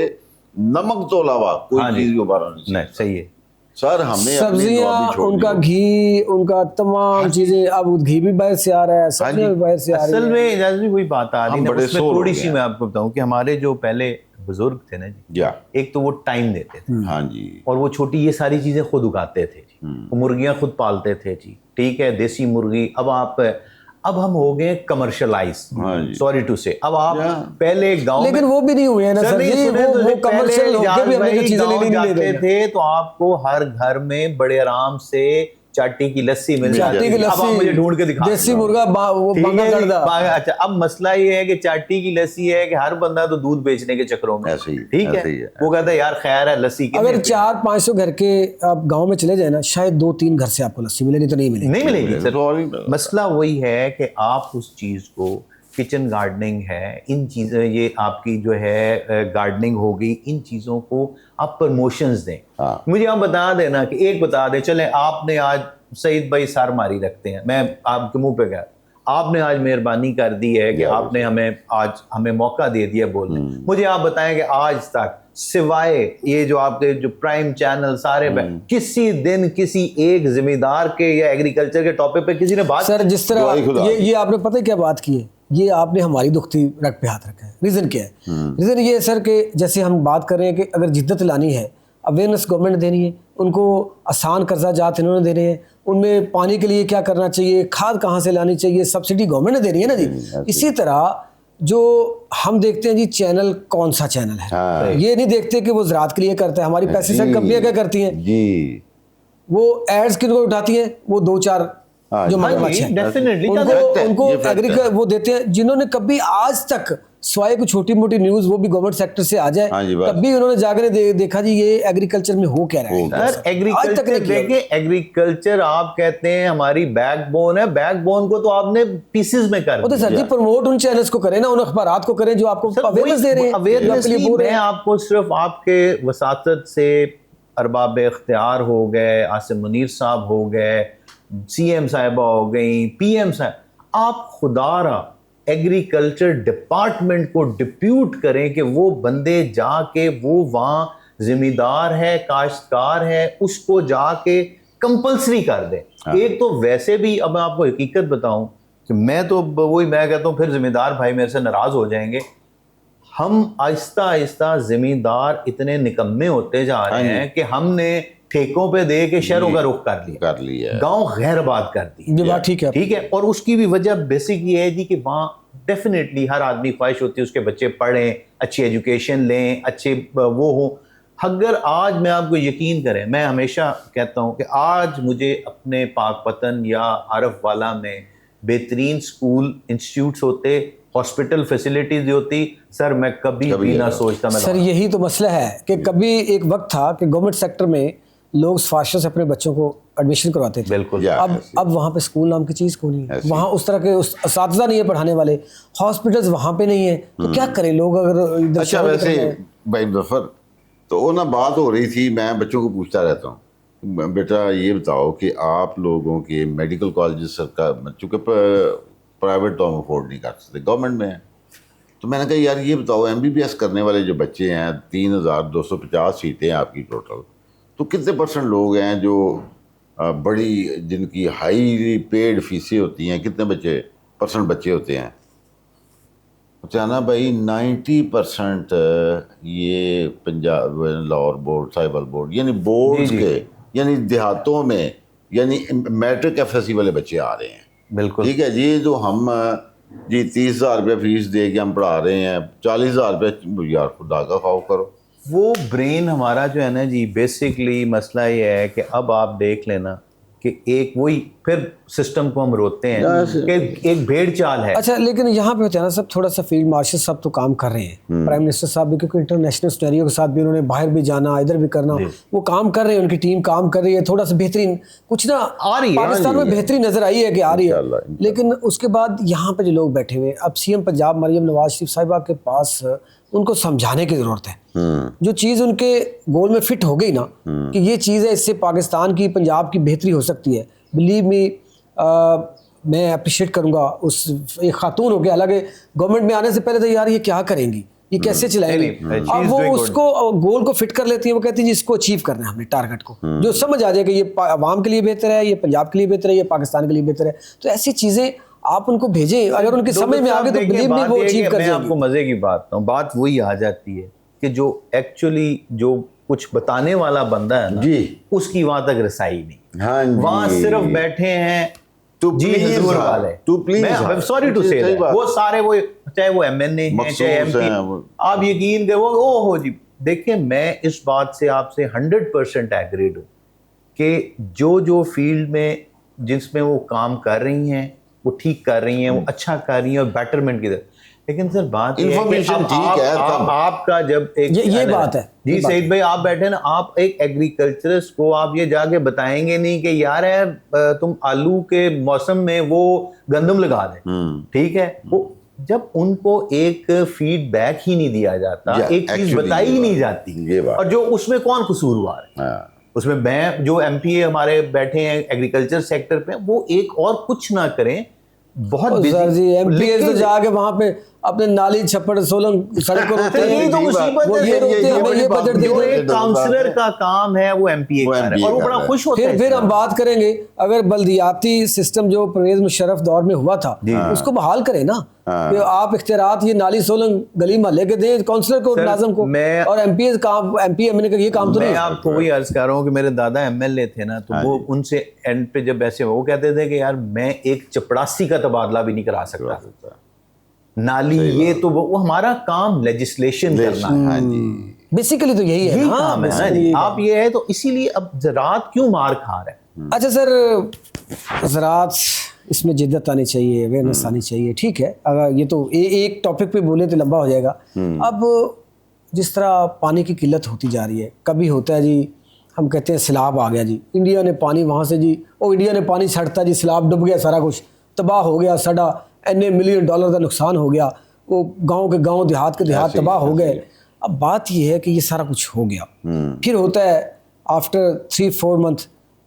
नमक तो अलावा कोई हाँ जी। चीज दोबारा नहीं, सही है। सर हमने अपनी सब्जियां, नवाबी छोड़ उनका दी। घी, उनका तमाम चीजें, अब घी भी बाहर से आ रहा है, सब्जियां भी बाहर से आ रही असल है। में इजाज़त भी वही बात आ रही हम है, बड़े उसमें सोल हो थोड़ी गए सी हैं। मैं आपको बताऊं कि हमारे जो पहले बुजुर्ग थे ना जी, या एक तो वो टाइम देते थे हाँ जी, और वो छोटी ये सारी चीजें खुद उगाते थे जी, वो मुर्गियां खुद पालते थे जी, ठीक है, देसी मुर्गी। अब हम हो गए कमर्शलाइज, हाँ जी। सॉरी टू से। अब आप या। पहले गांव लेकिन वो भी नहीं हुए हैं ना सर जी, वो कमर्शियल होके भी हमने जो चीजें लेनी नहीं ले जाते रहे। थे तो आपको हर घर में बड़े आराम से चाटी की लस्सी मिल जाती चाटी की थी। अब आप मुझे ढूंढ के लस्सी, दिखा देसी मुर्गा, वो ठीक बांगा है जी, करदा। अच्छा, अब मसला ये है कि चाटी की लस्सी है कि हर बंदा तो दूध बेचने के चक्करों में, ऐसे ही, ठीक ऐसे ही है, है। वो कहता है यार खैर है लस्सी की अगर 400-500 घर के आप गांव में चले जाए ना, शायद 2-3 घर से आपको लस्सी मिले, नहीं तो नहीं मिलेगी। नहीं मिलेगी सर। सॉरी, मसला वही है कि आप उस चीज को, किचन गार्डनिंग है, इन चीज़ें, ये आपकी जो है गार्डनिंग होगी, इन चीज़ों को आप प्रमोशंस दें। हाँ। मुझे आप बता देना कि एक बता दें, चले आपने आज सईद भाई सार मारी रखते हैं, मैं आपके मुंह पे कह, आपने आज मेहरबानी कर दी है कि आपने हमें मौका दे दिया बोलने। मुझे आप बताएं कि आज तक सिवाय ये जो आपके जो प्राइम चैनल सारे किसी दिन किसी एक जिम्मेदार के या एग्रीकल्चर के टॉपिक पे किसी ने बात, सर जिस तरह ये आपने पता है क्या बात की है, ये आपने हमारी दुखती रग पे हाथ रखा है। रीज़न क्या है? रीज़न ये है सर कि जैसे हम बात कर रहे हैं कि अगर जिद्दत लानी है, अवेयरनेस गवर्नमेंट ने देनी है, उनको आसान कर्जा जात इन्होंने देने हैं, उनमें पानी के लिए क्या करना चाहिए, खाद कहाँ से लानी चाहिए, सब्सिडी गवर्नमेंट ने देनी है ना जी। इसी तरह जो हम देखते हैं जी, चैनल कौन सा चैनल है, हाँ। ये नहीं देखते कि वो ज़राअत के लिए करता है। हमारी पेस्टिसाइड कंपनियां क्या करती हैं जी, वो एड्स किनको उठाती हैं, वो 2-4 जो मगरमच्छ हैं डेफिनेटली उनको एग्रीकल्चर वो देते हैं, जिन्होंने कभी आज तक स्वाय को छोटी मोटी न्यूज वो भी गवर्नमेंट सेक्टर से आ जाए, तभी उन्होंने जाकर देखा जी ये एग्रीकल्चर में हो क्या रहा है। सर एग्रीकल्चर देखिए, एग्रीकल्चर आप कहते हैं हमारी बैकबोन है, बैकबोन को तो आपने पीसेस में कर दिया। सर जी प्रमोट उन चैनल्स को करें ना, उन अखबारात को करें जो आपको अवेयरनेस दे रहे हैं, अवेयरनेस मैं आपको सिर्फ आपके वसातत से अरबाब इख्तियार हो गए, आसिम मुनीर साहब हो गए, सीएम साहिबा हो गई, पीएम साहब, आप खुदारा एग्रीकल्चर डिपार्टमेंट को डिप्यूट करें कि वो बंदे जाके वो वहाँ जिम्मेदार है, काश्तकार है, उसको जाके कंपल्सरी कर दें। हाँ। एक तो वैसे भी, अब मैं आपको हकीकत बताऊं कि मैं तो वही मैं कहता हूँ, फिर जिम्मेदार भाई मेरे से नाराज हो जाएंगे। हम आहिस्ता आहिस्ता जिम्मेदार इतने निकम्मे होते जा रहे हैं कि हमने ठेकों पे दे के शहरों का रुख कर लिया, गांव गैर आबाद कर दी। ये बात ठीक है, ठीक है। और उसकी भी वजह बेसिक ये है जी कि वहाँ डेफिनेटली हर आदमी ख्वाहिश होती है उसके बच्चे पढ़ें, अच्छी एजुकेशन लें, अच्छे वो हों। अगर आज मैं आपको यकीन करें, मैं हमेशा कहता हूँ कि आज मुझे अपने पाकपतन या आरफ वाला में बेहतरीन स्कूल इंस्टीट्यूट्स होते हॉस्पिटल फैसिलिटीज होती, सर मैं कभी भी ना सोचता। मैं सर यही तो मसला है कि कभी एक वक्त था कि गवर्नमेंट सेक्टर में लोग सिफारिशों से अपने बच्चों को एडमिशन करवाते थे। बिल्कुल। अब वहाँ पे स्कूल नाम की चीज़ को नहीं है, वहाँ उस तरह के असातिज़ा नहीं है पढ़ाने वाले, हॉस्पिटल्स वहाँ पे नहीं है, तो क्या करें लोग अगर इधर अच्छा वैसे भाई मुजफ्फर, तो वो ना बात हो रही थी, मैं बच्चों को पूछता रहता हूँ, बेटा ये बताओ कि आप लोगों के मेडिकल कॉलेज सरकार, चूँकि प्राइवेट तो हम अफोर्ड नहीं कर सकते, गवर्नमेंट में है, तो मैंने कहा यार ये बताओ MBBS करने वाले जो बच्चे हैं, 3250 सीटें हैं आपकी टोटल, तो कितने % लोग हैं जो बड़ी जिनकी हाईली पेड फीसें होती हैं, कितने % बच्चे होते हैं? जाना भाई 90% ये पंजाब लाहौर बोर्ड, साहिवाल बोर्ड, यानी बोर्ड्स के, यानी देहातों में, यानी मैट्रिक FSC वाले बच्चे आ रहे हैं। बिल्कुल ठीक है जी, जो हम जी 30,000 रुपये फीस दे के हम पढ़ा रहे हैं, 40,000 रुपये, यार खुदा का खौफ करो। वो ब्रेन हमारा जो है ना जी, बेसिकली मसला ये है कि अब आप देख लेना कि एक वही फिर सिस्टम को हम रोकते हैं कि एक भेड़ चाल है। अच्छा, लेकिन यहाँ पे होता है ना सब, थोड़ा सा फील्ड मार्शल सब तो काम कर रहे हैं, प्राइम मिनिस्टर साहब भी, क्योंकि इंटरनेशनल सिनेरियो के साथ भी उन्होंने बाहर भी जाना, इधर भी करना, वो काम कर रहे हैं, उनकी टीम काम कर रही है, थोड़ा सा बेहतरीन कुछ ना आ रही है, पाकिस्तान में बेहतरीन नजर आई है कि आ रही है। लेकिन उसके बाद यहाँ पे जो लोग बैठे हुए, अब CM पंजाब मरियम नवाज शरीफ साहिबा के पास उनको समझाने की जरूरत है। जो चीज़ उनके गोल में फिट हो गई ना कि ये चीज़ है, इससे पाकिस्तान की, पंजाब की बेहतरी हो सकती है, बिलीव मी, मैं अप्रिशिएट करूंगा उस एक खातून हो गया, हालांकि गवर्नमेंट में आने से पहले तो यार ये क्या करेंगी, ये कैसे चलाएंगे, अब वो उसको गोल को फिट कर लेती है, वो कहती है जी इसको अचीव करना है हमने, टारगेट को, जो समझ आ जाए कि ये आवाम के लिए बेहतर है, ये पंजाब के लिए बेहतर है, ये पाकिस्तान के लिए बेहतर है, तो ऐसी चीज़ें आप उनको भेजें, अगर उनकी समझ में आ गई तो बिलीव मी वो अचीव कर जाएंगे। मैं आपको मजे की बात बताऊं, बात वही आ जाती है कि जो एक्चुअली जो कुछ बताने वाला बंदा है ना जी, उसकी वहां तक रसाई नहीं। हाँ, वहां सिर्फ बैठे हैं तो जी हुजूर वाले, तो प्लीज, मैं सॉरी टू से, वो सारे वो चाहे वो MNA हैं चाहे MP, आप यकीन करो, ओ हो जी। देखिए मैं इस बात से आपसे 100% एग्रीड हूँ कि जो फील्ड में जिसमें वो काम कर रही हैं वो ठीक कर रही हैं, वो अच्छा कर रही हैं और बेटरमेंट की तरफ। लेकिन सर बात इंफॉर्मेशन ठीक है, आपका जब एक ये बात है जी सईद भाई, आप बैठे ना, आप एक एग्रीकल्चरिस्ट को आप ये जाके बताएंगे नहीं कि यार है तुम आलू के मौसम में वो गंदम लगा दें, ठीक है, वो जब उनको एक फीडबैक ही नहीं दिया जाता, एक चीज बताई ही नहीं जाती, और जो उसमें कौन कसूरवार है, उसमें मैं जो MPA हमारे बैठे हैं एग्रीकल्चर सेक्टर पे, वो एक और कुछ ना करें, बहुत सर जी MPA तो जाके वहाँ पे अपने नाली छप्पड़ सोलंग सड़क को रोते हैं, तो मुसीबत है, ये बजट जो एक काउंसलर का काम है वो MPA कर रहा है और वो बड़ा खुश होता है। फिर हम बात करेंगे, अगर बल्दियाती सिस्टम जो परवेज मुशर्रफ दौर में हुआ था उसको बहाल करें ना, कि आप इख्तियारात ये नाली सोलंग गली मोहल्ले के दें काउंसलर को, नाज़िम को, और MPA काम, MP MNA का ये काम तो नहीं। मैं आपको वही अर्ज कर रहा हूँ कि मेरे दादा MLA थे ना, तो वो उनसे एंड पे जब ऐसे वो कहते थे कि यार मैं एक चपड़ासी का तबादला भी नहीं करा सकता, नाली ये तो वो हमारा काम लेजिस्लेशन करना है। हाँ जी, बेसिकली तो यही है ना, काम है ना आप, ये है तो इसीलिए अब ज़राअत क्यों मार खा रहे हैं। अच्छा सर, ज़राअत इसमें जिद्दत आनी चाहिए, अवेयरनेस आनी चाहिए, ठीक है, अगर ये तो एक टॉपिक पे बोले तो लंबा हो जाएगा। अब जिस तरह पानी की किल्लत होती जा रही है, कभी होता है जी हम कहते हैं सैलाब आ गया जी, इंडिया ने पानी वहाँ से जी, ओ इंडिया ने पानी छड़ता जी, सैलाब डूब गया, सारा कुछ तबाह हो गया, साढ़ा $N मिलियन का नुकसान हो गया, वो गांव के गांव, देहात के देहात तबाह हो गए। अब बात ये है कि ये सारा कुछ हो गया, फिर होता है आफ्टर 3-4 मंथ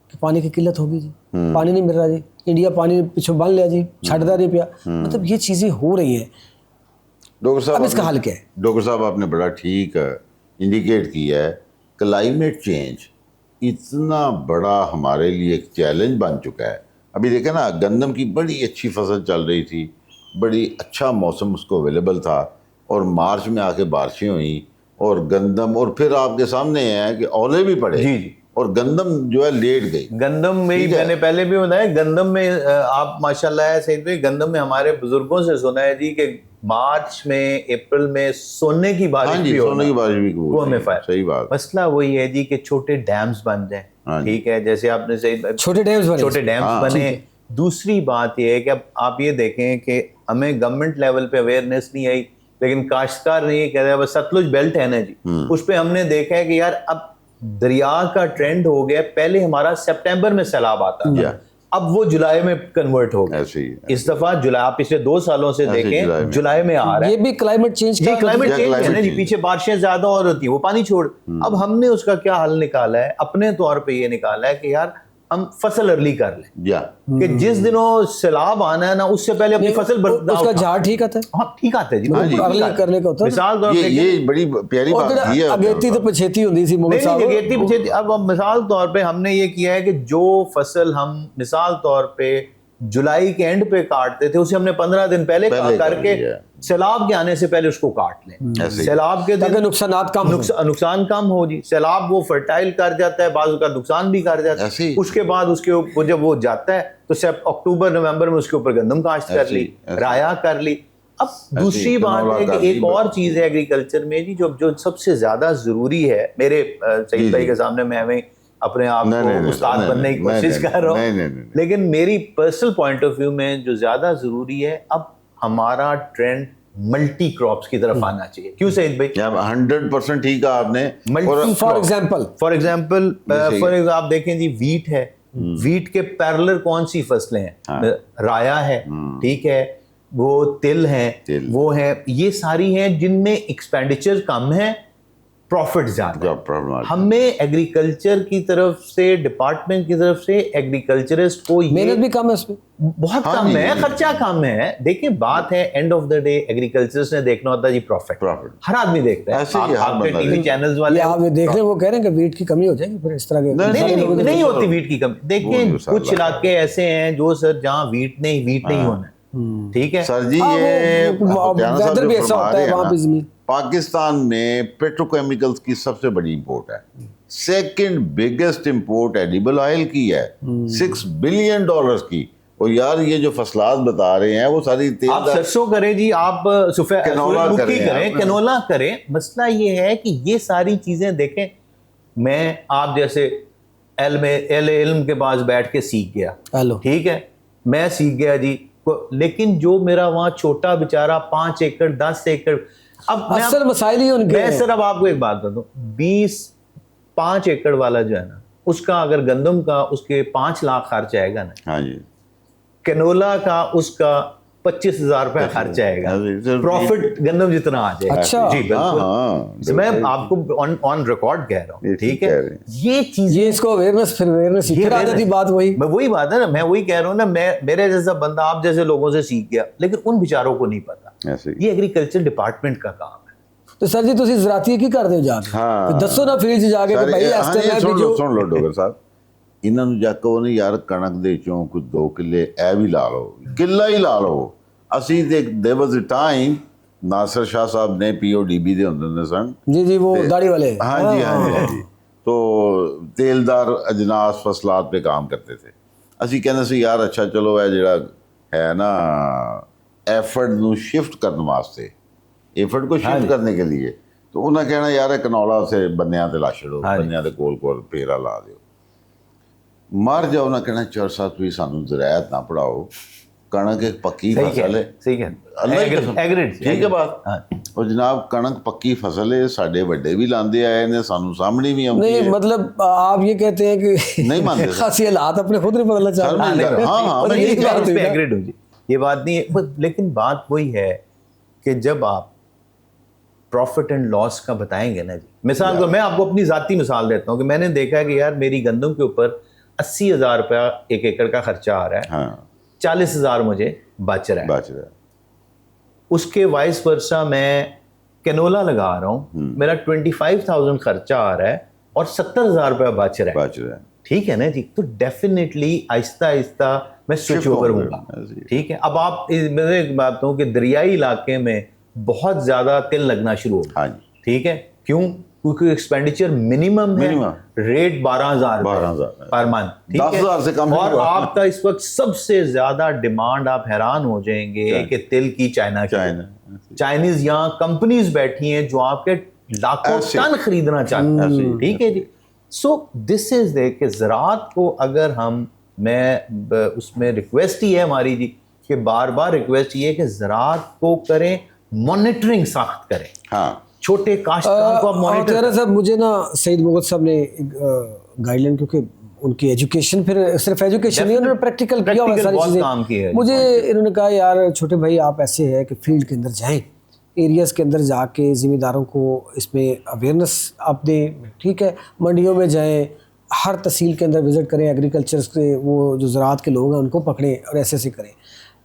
कि पानी की किल्लत होगी जी, पानी नहीं मिल रहा जी, इंडिया पानी पीछे बांध लिया जी, छड़ता नहीं पिया, मतलब ये चीज़ें हो रही हैं। डॉक्टर साहब, अब इसका हल क्या है? डॉक्टर साहब आपने बड़ा ठीक इंडिकेट किया है, क्लाइमेट चेंज इतना बड़ा हमारे लिए एक चैलेंज बन चुका है। अभी देखें ना, गंदम की बड़ी अच्छी फसल चल रही थी, बड़ी अच्छा मौसम उसको अवेलेबल था, और मार्च में आके बारिशें हुई और गंदम, और फिर आपके सामने है कि ओले भी पड़े जी, और गंदम जो है लेट गई। गंदम में ही मैंने पहले भी बताया, गंदम में आप माशाल्लाह है सईद भाई, गंदम में हमारे बुजुर्गों से सुना है जी कि मार्च में, अप्रैल में सोने की बारिश भी हो, सोने की बारिश भी वो हमें सही बात। मसला वही है जी कि छोटे डैम्स बन जाए, ठीक है, जैसे आपने सही छोटे डैम्स बने। दूसरी बात यह है कि अब आप ये देखें कि हमें गवर्नमेंट लेवल पे अवेयरनेस नहीं आई, लेकिन काश्तकार ने ये कह दिया, बस सतलुज बेल्ट है ना जी, उस पे हमने देखा है कि यार अब दरिया का ट्रेंड हो गया। पहले हमारा सितंबर में सैलाब आता था, अब वो जुलाई में कन्वर्ट हो गया। इस दफा जुलाई, आप पिछले 2 सालों से देखें, जुलाई में आ रहा है। ये भी क्लाइमेट चेंज ये क्लाइमेट चेंज है ना जी, पीछे बारिशें ज्यादा और होती है, वो पानी छोड़। अब हमने उसका क्या हल निकाला है, अपने तौर पे ये निकाला है कि यार हम फसल अर्ली कर लें, कि जिस दिनों सैलाब आना है ना उससे पहले अपनी फसल उसका झाड़ ठीक आता है। हाँ ठीक आता है जी, अर्ली करने का होता है। मिसाल तौर पे ये बड़ी प्यारी बात है। अगेती तो पछेती होती थी मोहम्मद साहब, अगेती पछेती। अब मिसाल तौर पे हमने ये किया है कि जो फसल हम मिसाल तौर पे जुलाई के एंड पे काटते थे, उसे हमने 15 दिन पहले करके सैलाब के आने से पहले उसको काट लें। सैलाब के दिन नुकसान कम हो जी। सैलाब वो फर्टाइल कर जाता है, बाजू का नुकसान भी कर जाता है। उसके बाद उसके ऊपर जब वो जाता है तो सिर्फ अक्टूबर नवंबर में उसके ऊपर गंदम काश्त कर ली, राया कर ली। अब दूसरी बात है कि एक और चीज है एग्रीकल्चर में जी, जो सबसे ज्यादा जरूरी है, मेरे सईद भाई के सामने मैं हमें अपने आप को उस्ताद बनने की कोशिश कर रहा हूँ, लेकिन मेरी पर्सनल पॉइंट ऑफ व्यू में जो ज्यादा जरूरी है, अब हमारा ट्रेंड मल्टी क्रॉप्स की तरफ आना चाहिए। क्यों सईद भाई? 100% ठीक है आपने। फॉर एग्जांपल आप देखें जी, वीट है, वीट के पैरेलल कौन सी फसलें हैं? राया है, ठीक है, वो तिल है, वो है, ये सारी हैं जिनमें एक्सपेंडिचर कम है, प्रॉफिट ज्यादा। हमें एग्रीकल्चर की तरफ से, डिपार्टमेंट की तरफ से एग्रीकल्चरिस्ट को मेहनत भी कम है, उसमें बहुत कम है, खर्चा कम है। देखिए बात है, end of the day agriculturist ने देखना होता है जी प्रॉफिट। हर आदमी देखता है। आपके टीवी चैनल्स वाले आप देख रहे हैं, वो कह रहे हैं कि वीट की कमी हो जाएगी फिर इस तरह के। नहीं होती वीट की कमी। देखिए कुछ इलाके ऐसे हैं जो सर जहाँ वीट नहीं होना, ठीक है सर जी, ये वेदर भी ऐसा होता है वहाँ पे जमीन। पाकिस्तान में पेट्रोकेमिकल्स की सबसे बड़ी इंपोर्ट है, second biggest import edible oil की है, $6 बिलियन की। और यार ये जो फसलात बता रहे हैं वो सारी तेल, आप सरसों करें जी, आप कैनोला करें। मसला ये है कि ये सारी चीजें देखें, मैं आप जैसे इल्म के पास बैठ के सीख गया, ठीक है, मैं सीख गया जी, लेकिन जो मेरा वहां छोटा बेचारा 5 एकड़ 10 एकड़, अब असल मसाइल ही उनके। मैं सर अब आपको एक बात बता दूं, 5 एकड़ वाला जो है ना, उसका अगर गंदम का उसके 5 लाख खर्च आएगा ना, हाँ जी, कैनोला का उसका 25,000 रुपया खर्च आएगा, प्रॉफिट गंदम जितना आ जाएगा। अच्छा जी बिल्कुल, मैं आपको ऑन रिकॉर्ड कह रहा हूँ, ठीक है। ये चीज, ये इसको अवेयरनेस फिर आ जाती बात वही। मैं वही बात है ना, मैं वही कह रहा हूँ ना, मेरे जैसा बंदा आप जैसे लोगों से सीख गया, लेकिन उन बेचारों को नहीं पता। ये एग्रीकल्चर डिपार्टमेंट का काम है। तो सर जी तुसी ज़राती की करते हो जाके, दसो ना फील्ड जाके कि भाई इस तरह सुन लो डोगर साहब, इन्हां नूं जा कहो नहीं यार कणक दे चों कुछ 2 किले ए भी ला लो, किला ही ला लो। असी ते there was a time, Nasir Shah साहब ने PODB दे हुंदे सन जी, वो दाढ़ी वाले, हाँ जी, तो तेलदार अजनास फसलात पे काम करते थे। असी कहंदे सी यार अच्छा चलो ए जिहड़ा है ना एफर्ट नूं शिफ्ट करने वास्ते, एफर्ट को शिफ्ट करने के लिए, तो उन्हें कहना यार कनौला से बन्नियां ते ला छड़ो, बन्नियां दे कोल फेरा ला दिओ, मर जाओ ना। कहना 4 साल तुसीं सानूं ज़रायत ना पढ़ाओ, कणक एक पक्की फसल है, ठीक है बात। और जनाब कणक पक्की फसल है, साडे वड्डे भी लांदे आए ने, सानू सामने भी आउंदी है। नहीं मतलब आप ये कहते हैं कि नहीं मानते खासी हालात अपने खुद नहीं बदलना चाहते। हाँ, ये बात नहीं है, लेकिन बात वही है कि जब आप प्रॉफिट एंड लॉस का बताएंगे ना जी, मिसाल तो मैं आपको अपनी जाती मिसाल देता हूँ कि मैंने देखा है कि यार मेरी गंदम के ऊपर 80,000 रुपया 1 एकड़ का खर्चा आ रहा है, हाँ। 40,000 मुझे बच रहा है। उसके वाइस वर्सा मैं कैनोला लगा रहा हूँ, मेरा 25,000 खर्चा आ रहा है और 70,000 रुपया बच रहा है, ठीक है ना जी। तो डेफिनेटली आहिस्ता आहिस्ता मैं स्विच ओवर होगा, ठीक है। अब आप मैं एक बात कहूँ कि दरियाई इलाके में बहुत ज्यादा तिल लगना शुरू होगा, ठीक है। क्यों? क्योंकि एक्सपेंडिचर मिनिमम है, रेट 12,000 पर मंथ, ठीक है, 10,000 से कम। और आपका इस वक्त सबसे ज्यादा डिमांड, आप हैरान हो जाएंगे कि तिल की चाइनीज यहाँ कंपनीज बैठी हैं जो आपके लाखों टन खरीदना चाहते हैं, ठीक है जी। सो दिस इज दे कि ज़राअत को अगर हम, मैं उसमें रिक्वेस्ट ही है हमारी जी कि बार बार रिक्वेस्ट ये है कि ज़राअत को करें, मॉनिटरिंग सख्त करें। हाँ, छोटे काश्तकारों को आप मॉनिटर और साहब मुझे ना सईद मुगल साहब ने गाइडलाइन, क्योंकि उनकी एजुकेशन फिर सिर्फ एजुकेशन नहीं, उन्होंने प्रैक्टिकल किया हुआ सारी काम किया चीज़ें। है। मुझे इन्होंने कहा यार छोटे भाई आप ऐसे है कि फील्ड के अंदर जाएं, एरियाज़ के अंदर जाके ज़िम्मेदारों को इसमें अवेयरनेस आप दें, ठीक है, मंडियों में जाएं, हर तहसील के अंदर विज़िट करें, एग्रीकल्चर के वो जो ज़राअत के लोग हैं उनको पकड़ें और ऐसे करें।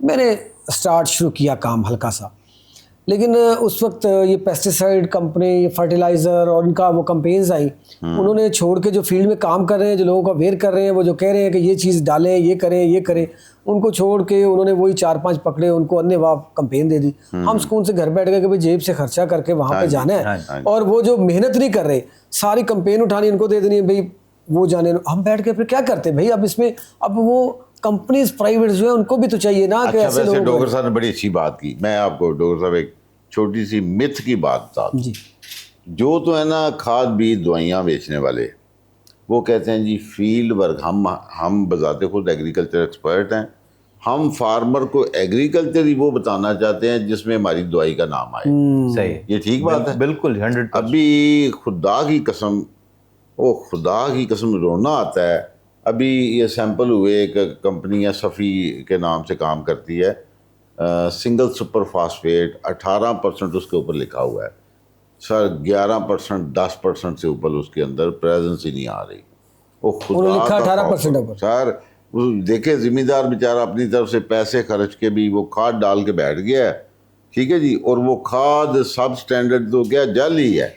मैंने स्टार्ट शुरू किया काम हल्का सा, लेकिन उस वक्त ये पेस्टिसाइड कंपनी, ये फर्टिलाइज़र और इनका वो कंपेन्स आई, उन्होंने छोड़ के जो फील्ड में काम कर रहे हैं, जो लोगों को अवेयर कर रहे हैं, वो जो कह रहे हैं कि ये चीज़ डालें, ये करें, उनको छोड़ के उन्होंने वही 4-5 पकड़े, उनको अन्यवाह कंपेन दे दी। हम सुकून से घर बैठ गए कि भाई जेब से खर्चा करके वहाँ पे जाना है, और वो जो मेहनत नहीं कर रहे, सारी कंपेन उठानी इनको दे देनी है, भाई वो जाने। हम बैठ के फिर क्या करते भाई, अब इसमें अब वो कंपनीज प्राइवेट जो है उनको भी तो चाहिए ना। अच्छा, वैसे डोगर साहब ने बड़ी अच्छी बात की। मैं आपको डोगर साहब एक छोटी सी मिथ की बात बता दूं। जो तो है ना खाद बीज दवाइयाँ बेचने वाले, वो कहते हैं जी फील्ड वर्क, हम बजाते खुद एग्रीकल्चर एक्सपर्ट हैं, हम फार्मर को एग्रीकल्चर ही वो बताना चाहते हैं जिसमें हमारी दवाई का नाम आए। सही, ये ठीक बात है, बिल्कुल 100%। अभी खुदा की कसम रोना आता है। अभी ये सैंपल हुए, एक कंपनी है सफ़ी के नाम से काम करती है, सिंगल सुपर फास्फेट 18% उसके ऊपर लिखा हुआ है सर, 11% 10% से ऊपर उसके अंदर प्रेजेंस ही नहीं आ रही। वो खुदा लिखा का 18% सर, देखे जिम्मेदार बेचारा अपनी तरफ से पैसे खर्च के भी वो खाद डाल के बैठ गया है, ठीक है जी, और वो खाद सब स्टैंडर्ड तो क्या जल ही है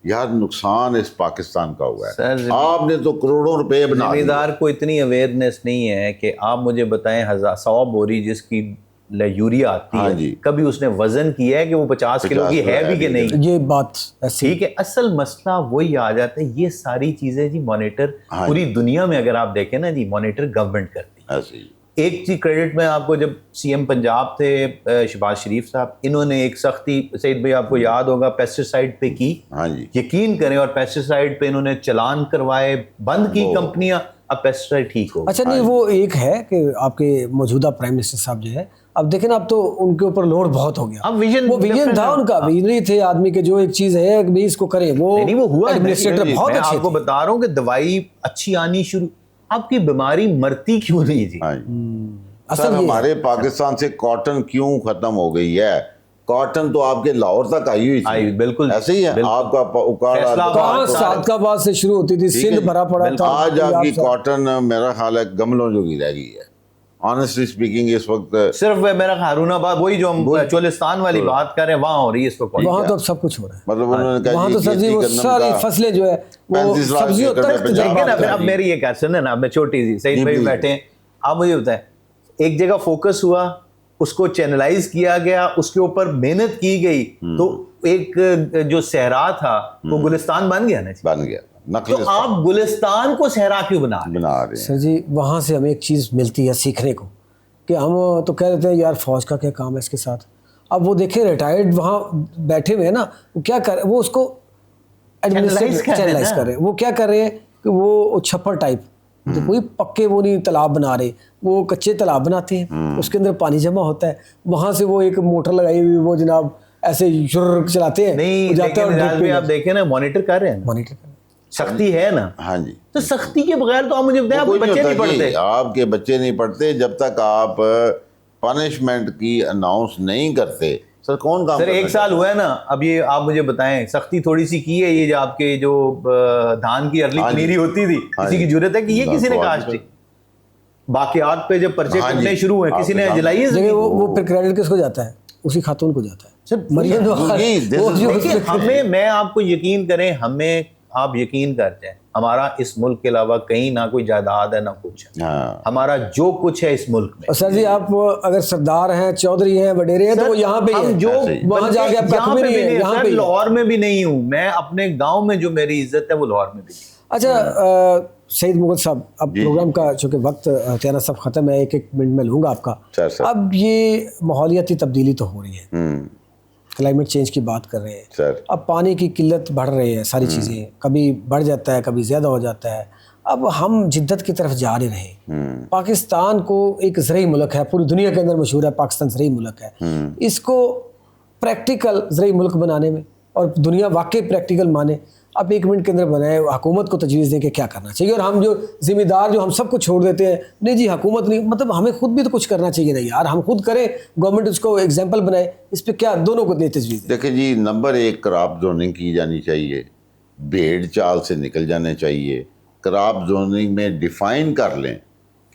यार। नुकसान इस पाकिस्तान का हुआ है। आपने तो करोड़ों रुपए बना दिए। जिम्मेदार को इतनी अवेयरनेस नहीं है कि आप मुझे बताएं 100 बोरी जिसकी यूरिया आती है, कभी उसने वजन किया है कि वो 50 किलो की है भी कि नहीं? ये बात ठीक है। असल मसला वही आ जाता है, ये सारी चीजें जी मॉनिटर पूरी दुनिया में अगर आप देखें ना जी, मॉनिटर गवर्नमेंट करती है। एक चीज क्रेडिट में आपको, जब सीएम पंजाब थे शहबाज शरीफ साहब, इन्होंने एक सख्ती, सईद भाई आपको याद होगा, पेस्टिसाइड पे की। यकीन करें, और पेस्टिसाइड पे इन्होंने चालान करवाए, बंद की कंपनियां, अब पेस्टिसाइड ठीक हो। अच्छा, नहीं वो एक है कि आपके मौजूदा प्राइम मिनिस्टर साहब जो है, अब देखें ना, अब तो उनके ऊपर लोड बहुत हो गया। अब विजन था उनका, विजनरी थे आदमी के, जो एक चीज है कि इसको करें, वो हुआ। एडमिनिस्ट्रेटर बहुत अच्छे थे। आपको बता रहा हूँ कि दवाई अच्छी आनी शुरू, आपकी बीमारी मरती क्यों नहीं जी? सर, हमारे पाकिस्तान से कॉटन क्यों खत्म हो गई है? कॉटन तो आपके लाहौर तक आई हुई थी। बिल्कुल ऐसे ही है। आपका उकाड़ा सादकाबाद से शुरू होती थी, सिंध भरा पड़ा था। आज आपकी कॉटन मेरा ख्याल है गमलों जो की रह गई है। ऑनेस्टली स्पीकिंग इस वक्त सिर्फ मेरा हारूनाबाद, वही जो हम चोलिस्तान वाली बात कर रहे हैं, वहाँ हो रही है इसको। वहाँ तो अब सब कुछ हो रहा है। मतलब उन्होंने कहा वहाँ तो सर जी वो सारी फसलें जो है वो सब्जियों तक। अब मेरी ये कहते हैं ना, मैं छोटी सी सईद भाई बैठे हैं, आप मुझे बताएं, एक जगह फोकस हुआ, उसको चैनलाइज किया गया, उसके ऊपर मेहनत की गई, तो एक जो सहरा था वो गुलिस्तान बन गया ना, बन गया। तो आप गुलिस्तान को सहरा क्यों बना रहे हैं? सर जी, वहाँ से हमें एक चीज़ मिलती है सीखने को, कि हम तो कह देते हैं यार फौज का क्या काम है इसके साथ। अब वो देखें रिटायर्ड वहाँ बैठे हुए हैं ना, वो क्या कर रहे हैं, वो उसको चैनलाइज कर रहे हैं। वो क्या कर रहे हैं कि वो छप्पर टाइप, तो कोई पक्के वो नहीं तालाब बना रहे, वो कच्चे तालाब बनाते हैं, उसके अंदर पानी जमा होता है, वहाँ से वो एक मोटर लगाई हुई वो जनाब ऐसे शुरू चलाते हैं। नहीं, लेकिन आप देखें ना, मॉनिटर कर रहे हैं, मॉनिटर कर, सख्ती है ना। हाँ जी, तो सख्ती के बगैर तो आप मुझे बताएं, आपके बच्चे नहीं पढ़ते। आपके बच्चे नहीं पढ़ते जब तक आप पनिशमेंट की अनाउंस नहीं करते। सर कौन काम? सर 1 साल हुआ है ना, अब ये आप मुझे बताएं, सख्ती थोड़ी सी की है, ये जो आपके जो धान की अर्ली पनीरी होती थी, किसी की जरूरत है कि ये किसी ने काट दी? बाकियात पे जब पर्चे कटने शुरू हुए, किसी ने जलाई है? वो फिर क्रेडिट किसको जाता है? उसी खातून को जाता है। हमें, मैं आपको यकीन करें, हमें आप यकीन करते हैं, हमारा इस मुल्क के अलावा कहीं ना कोई जायदाद है ना कुछ है। हमारा जो कुछ है इस मुल्क में। सर जी, आप अगर सरदार हैं, चौधरी हैं, वडेरे हैं, तो यहाँ पे हम जो वहाँ जाके आप यहाँ पे लाहौर में भी नहीं हूँ मैं, अपने गांव में जो मेरी इज्जत है वो लाहौर में भी। अच्छा सईद मुगल साहब, अब प्रोग्राम का चूँकि वक्त हथियाना सब खत्म है, 1-1 मिनट में लूँगा आपका। अब ये माहौलियाती तब्दीली तो हो रही है, क्लाइमेट चेंज की बात कर रहे हैं, अब पानी की किल्लत बढ़ रही है, सारी चीज़ें कभी बढ़ जाता है, कभी ज़्यादा हो जाता है। अब हम जिद्दत की तरफ जा नहीं रहे। पाकिस्तान को एक ज़रई मुल्क है, पूरी दुनिया के अंदर मशहूर है, पाकिस्तान ज़रई मुल्क है। इसको प्रैक्टिकल ज़रई मुल्क बनाने में, और दुनिया वाकई प्रैक्टिकल माने, अब 1 मिनट के अंदर बनाए, हुकूमत को तजवीज़ दें कि क्या करना चाहिए। और हम जो जिम्मेदार जो हम सबको छोड़ देते हैं, नहीं जी हुकूमत नहीं, मतलब हमें खुद भी तो कुछ करना चाहिए ना यार, हम खुद करें, गवर्नमेंट उसको एग्जाम्पल बनाए, इस पर क्या दोनों को दे तजवीज़ दें। देखिए जी, नंबर 1 क्रॉप जोनिंग की जानी चाहिए, भेड़ चाल से निकल जाने चाहिए। क्रॉप जोनिंग में डिफ़ाइन कर लें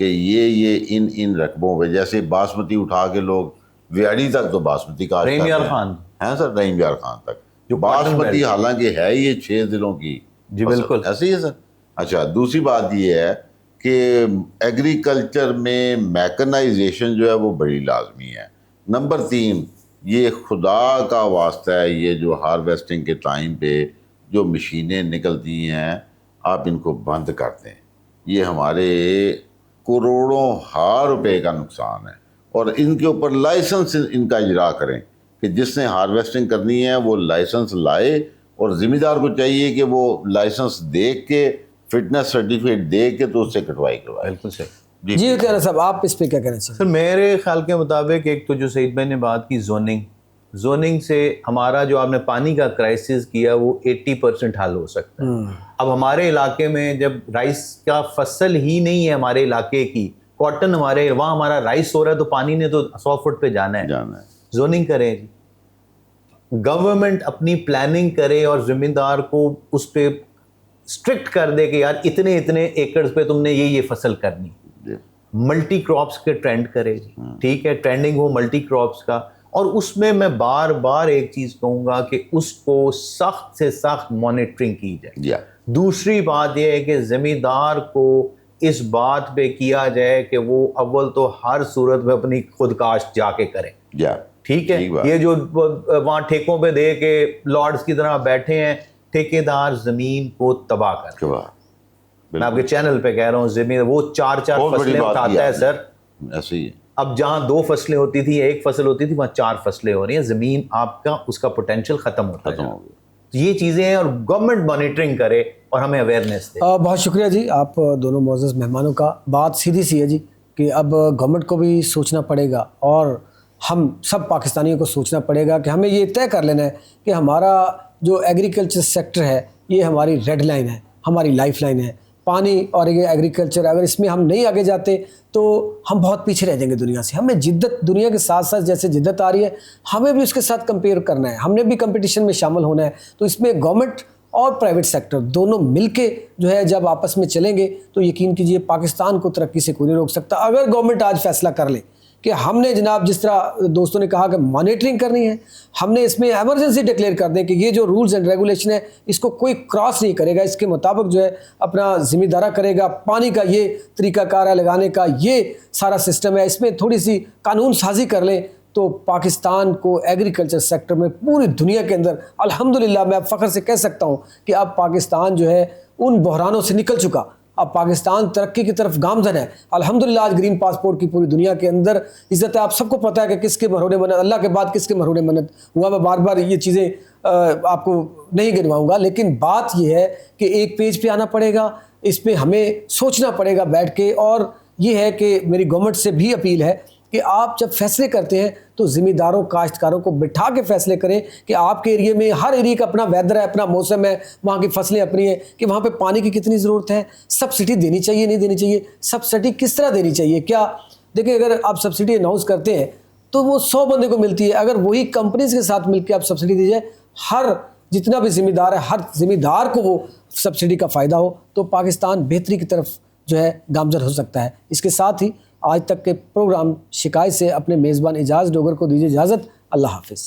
कि ये इन रकबों पे, जैसे बासमती उठा के लोग व्याड़ी तक तो बासमती का रहीम खान है सर, रहीम खान तक जो बासमती, हालांकि है ये 6 ज़िलों की जी बिल्कुल ऐसे ही है सर। अच्छा, दूसरी बात ये है कि एग्रीकल्चर में मैकेनाइजेशन जो है वो बड़ी लाजमी है। नंबर 3, ये खुदा का वास्ता है, ये जो हार्वेस्टिंग के टाइम पे जो मशीनें निकलती हैं, आप इनको बंद कर दें। ये हमारे करोड़ों हार रुपए का नुकसान है, और इनके ऊपर लाइसेंस इनका इजरा करें कि जिसने हार्वेस्टिंग करनी है वो लाइसेंस लाए, और ज़िम्मेदार को चाहिए कि वो लाइसेंस देख के, फिटनेस सर्टिफिकेट दे के तो उससे कटवाई करवाए। बिल्कुल सही जी कहना साहब, आप इस पे क्या कहना चाहिए? सर मेरे ख्याल के मुताबिक एक तो जो सईद भाई ने बात की जोनिंग से हमारा जो आपने पानी का क्राइसिस किया वो 80% हल हो सकता है। अब हमारे इलाके में जब राइस का फसल ही नहीं है, हमारे इलाके की कॉटन, हमारे वहाँ हमारा राइस हो रहा है, तो पानी ने तो 100 फुट पे जाना है। जोनिंग करें, गवर्नमेंट अपनी प्लानिंग करे और जिम्मेदार को उस पर स्ट्रिक्ट कर दे कि यार इतने इतने एकड़ पे तुमने ये फसल करनी। मल्टी क्रॉप्स के ट्रेंड करे, ठीक है, ट्रेंडिंग हो मल्टी क्रॉप्स का। और उसमें मैं बार बार एक चीज कहूंगा कि उसको सख्त से सख्त मॉनिटरिंग की जाए। दूसरी बात यह है कि जिम्मेदार को इस बात पे किया जाए कि वो अव्वल तो हर सूरत में अपनी खुद काश्त जाके करें। ठीक है, ये जो वहाँ ठेकों पे दे के लॉर्ड्स की तरह बैठे हैं, ठेकेदार जमीन को तबाह कर। मैं आपके चैनल पे कह रहा हूँ, जमीन वो 4-4 फसलें उठाता है सर, ऐसे ही। अब जहाँ 2 फसलें होती थी, 1 फसल होती थी, वहाँ 4 फसलें हो रही हैं। जमीन आपका उसका पोटेंशियल खत्म होता है। ये चीजें हैं, और गवर्नमेंट मॉनिटरिंग करे और हमें अवेयरनेस दे। बहुत शुक्रिया जी आप दोनों मोअज़्ज़ज़ मेहमानों का। बात सीधी सी है जी कि अब गवर्नमेंट को भी सोचना पड़ेगा, और हम सब पाकिस्तानियों को सोचना पड़ेगा कि हमें ये तय कर लेना है कि हमारा जो एग्रीकल्चर सेक्टर है ये हमारी रेड लाइन है, हमारी लाइफ लाइन है। पानी और ये एग्रीकल्चर, अगर इसमें हम नहीं आगे जाते तो हम बहुत पीछे रह जाएंगे दुनिया से। हमें जिद्दत, दुनिया के साथ साथ जैसे जिद्दत आ रही है, हमें भी उसके साथ कंपेयर करना है, हमने भी कंपटीशन में शामिल होना है। तो इसमें गवर्नमेंट और प्राइवेट सेक्टर दोनों मिलके जो है जब आपस में चलेंगे तो यकीन कीजिए पाकिस्तान को तरक्की से कोई नहीं रोक सकता। अगर गवर्नमेंट आज फैसला कर ले कि हमने जनाब, जिस तरह दोस्तों ने कहा कि मॉनिटरिंग करनी है, हमने इसमें एमरजेंसी डिक्लेयर कर दें कि ये जो रूल्स एंड रेगुलेशन है इसको कोई क्रॉस नहीं करेगा, इसके मुताबिक जो है अपना जिम्मेदारा करेगा। पानी का ये तरीकाकार है लगाने का, ये सारा सिस्टम है, इसमें थोड़ी सी कानून साजी कर लें तो पाकिस्तान को एग्रीकल्चर सेक्टर में पूरी दुनिया के अंदर अल्हम्दुलिल्लाह मैं फ़ख्र से कह सकता हूँ कि अब पाकिस्तान जो है उन बहरानों से निकल चुका, अब पाकिस्तान तरक्की की तरफ गामजन है। अल्हम्दुलिल्लाह आज ग्रीन पासपोर्ट की पूरी दुनिया के अंदर इज्जत है। आप सबको पता है कि किसके मरहून मन्नत, अल्लाह के बाद किसके मरहून मन्नत हुआ। मैं बार बार ये चीज़ें आपको नहीं गिनवाऊंगा, लेकिन बात यह है कि एक पेज पे आना पड़ेगा, इस पर हमें सोचना पड़ेगा बैठ के। और ये है कि मेरी गवर्नमेंट से भी अपील है कि आप जब फैसले करते हैं तो ज़िम्मेदारों, काश्तकारों को बिठा के फैसले करें कि आपके एरिए में, हर एरिए का अपना वेदर है, अपना मौसम है, वहाँ की फसलें अपनी हैं, कि वहाँ पे पानी की कितनी ज़रूरत है, सब्सिडी देनी चाहिए नहीं देनी चाहिए, सब्सिडी किस तरह देनी चाहिए। क्या देखिए, अगर आप सब्सिडी अनाउंस करते हैं तो वो 100 बंदे को मिलती है, अगर वही कंपनीज के साथ मिलकर आप सब्सिडी दीजिए, हर जितना भी ज़िम्मेदार है, हर ज़िम्मेदार को वो सब्सिडी का फ़ायदा हो, तो पाकिस्तान बेहतरी की तरफ जो है गामजन हो सकता है। इसके साथ ही आज तक के प्रोग्राम शिकायत से अपने मेज़बान एजाज़ डोगर को दीजिए इजाज़त। अल्लाह हाफ़िज़।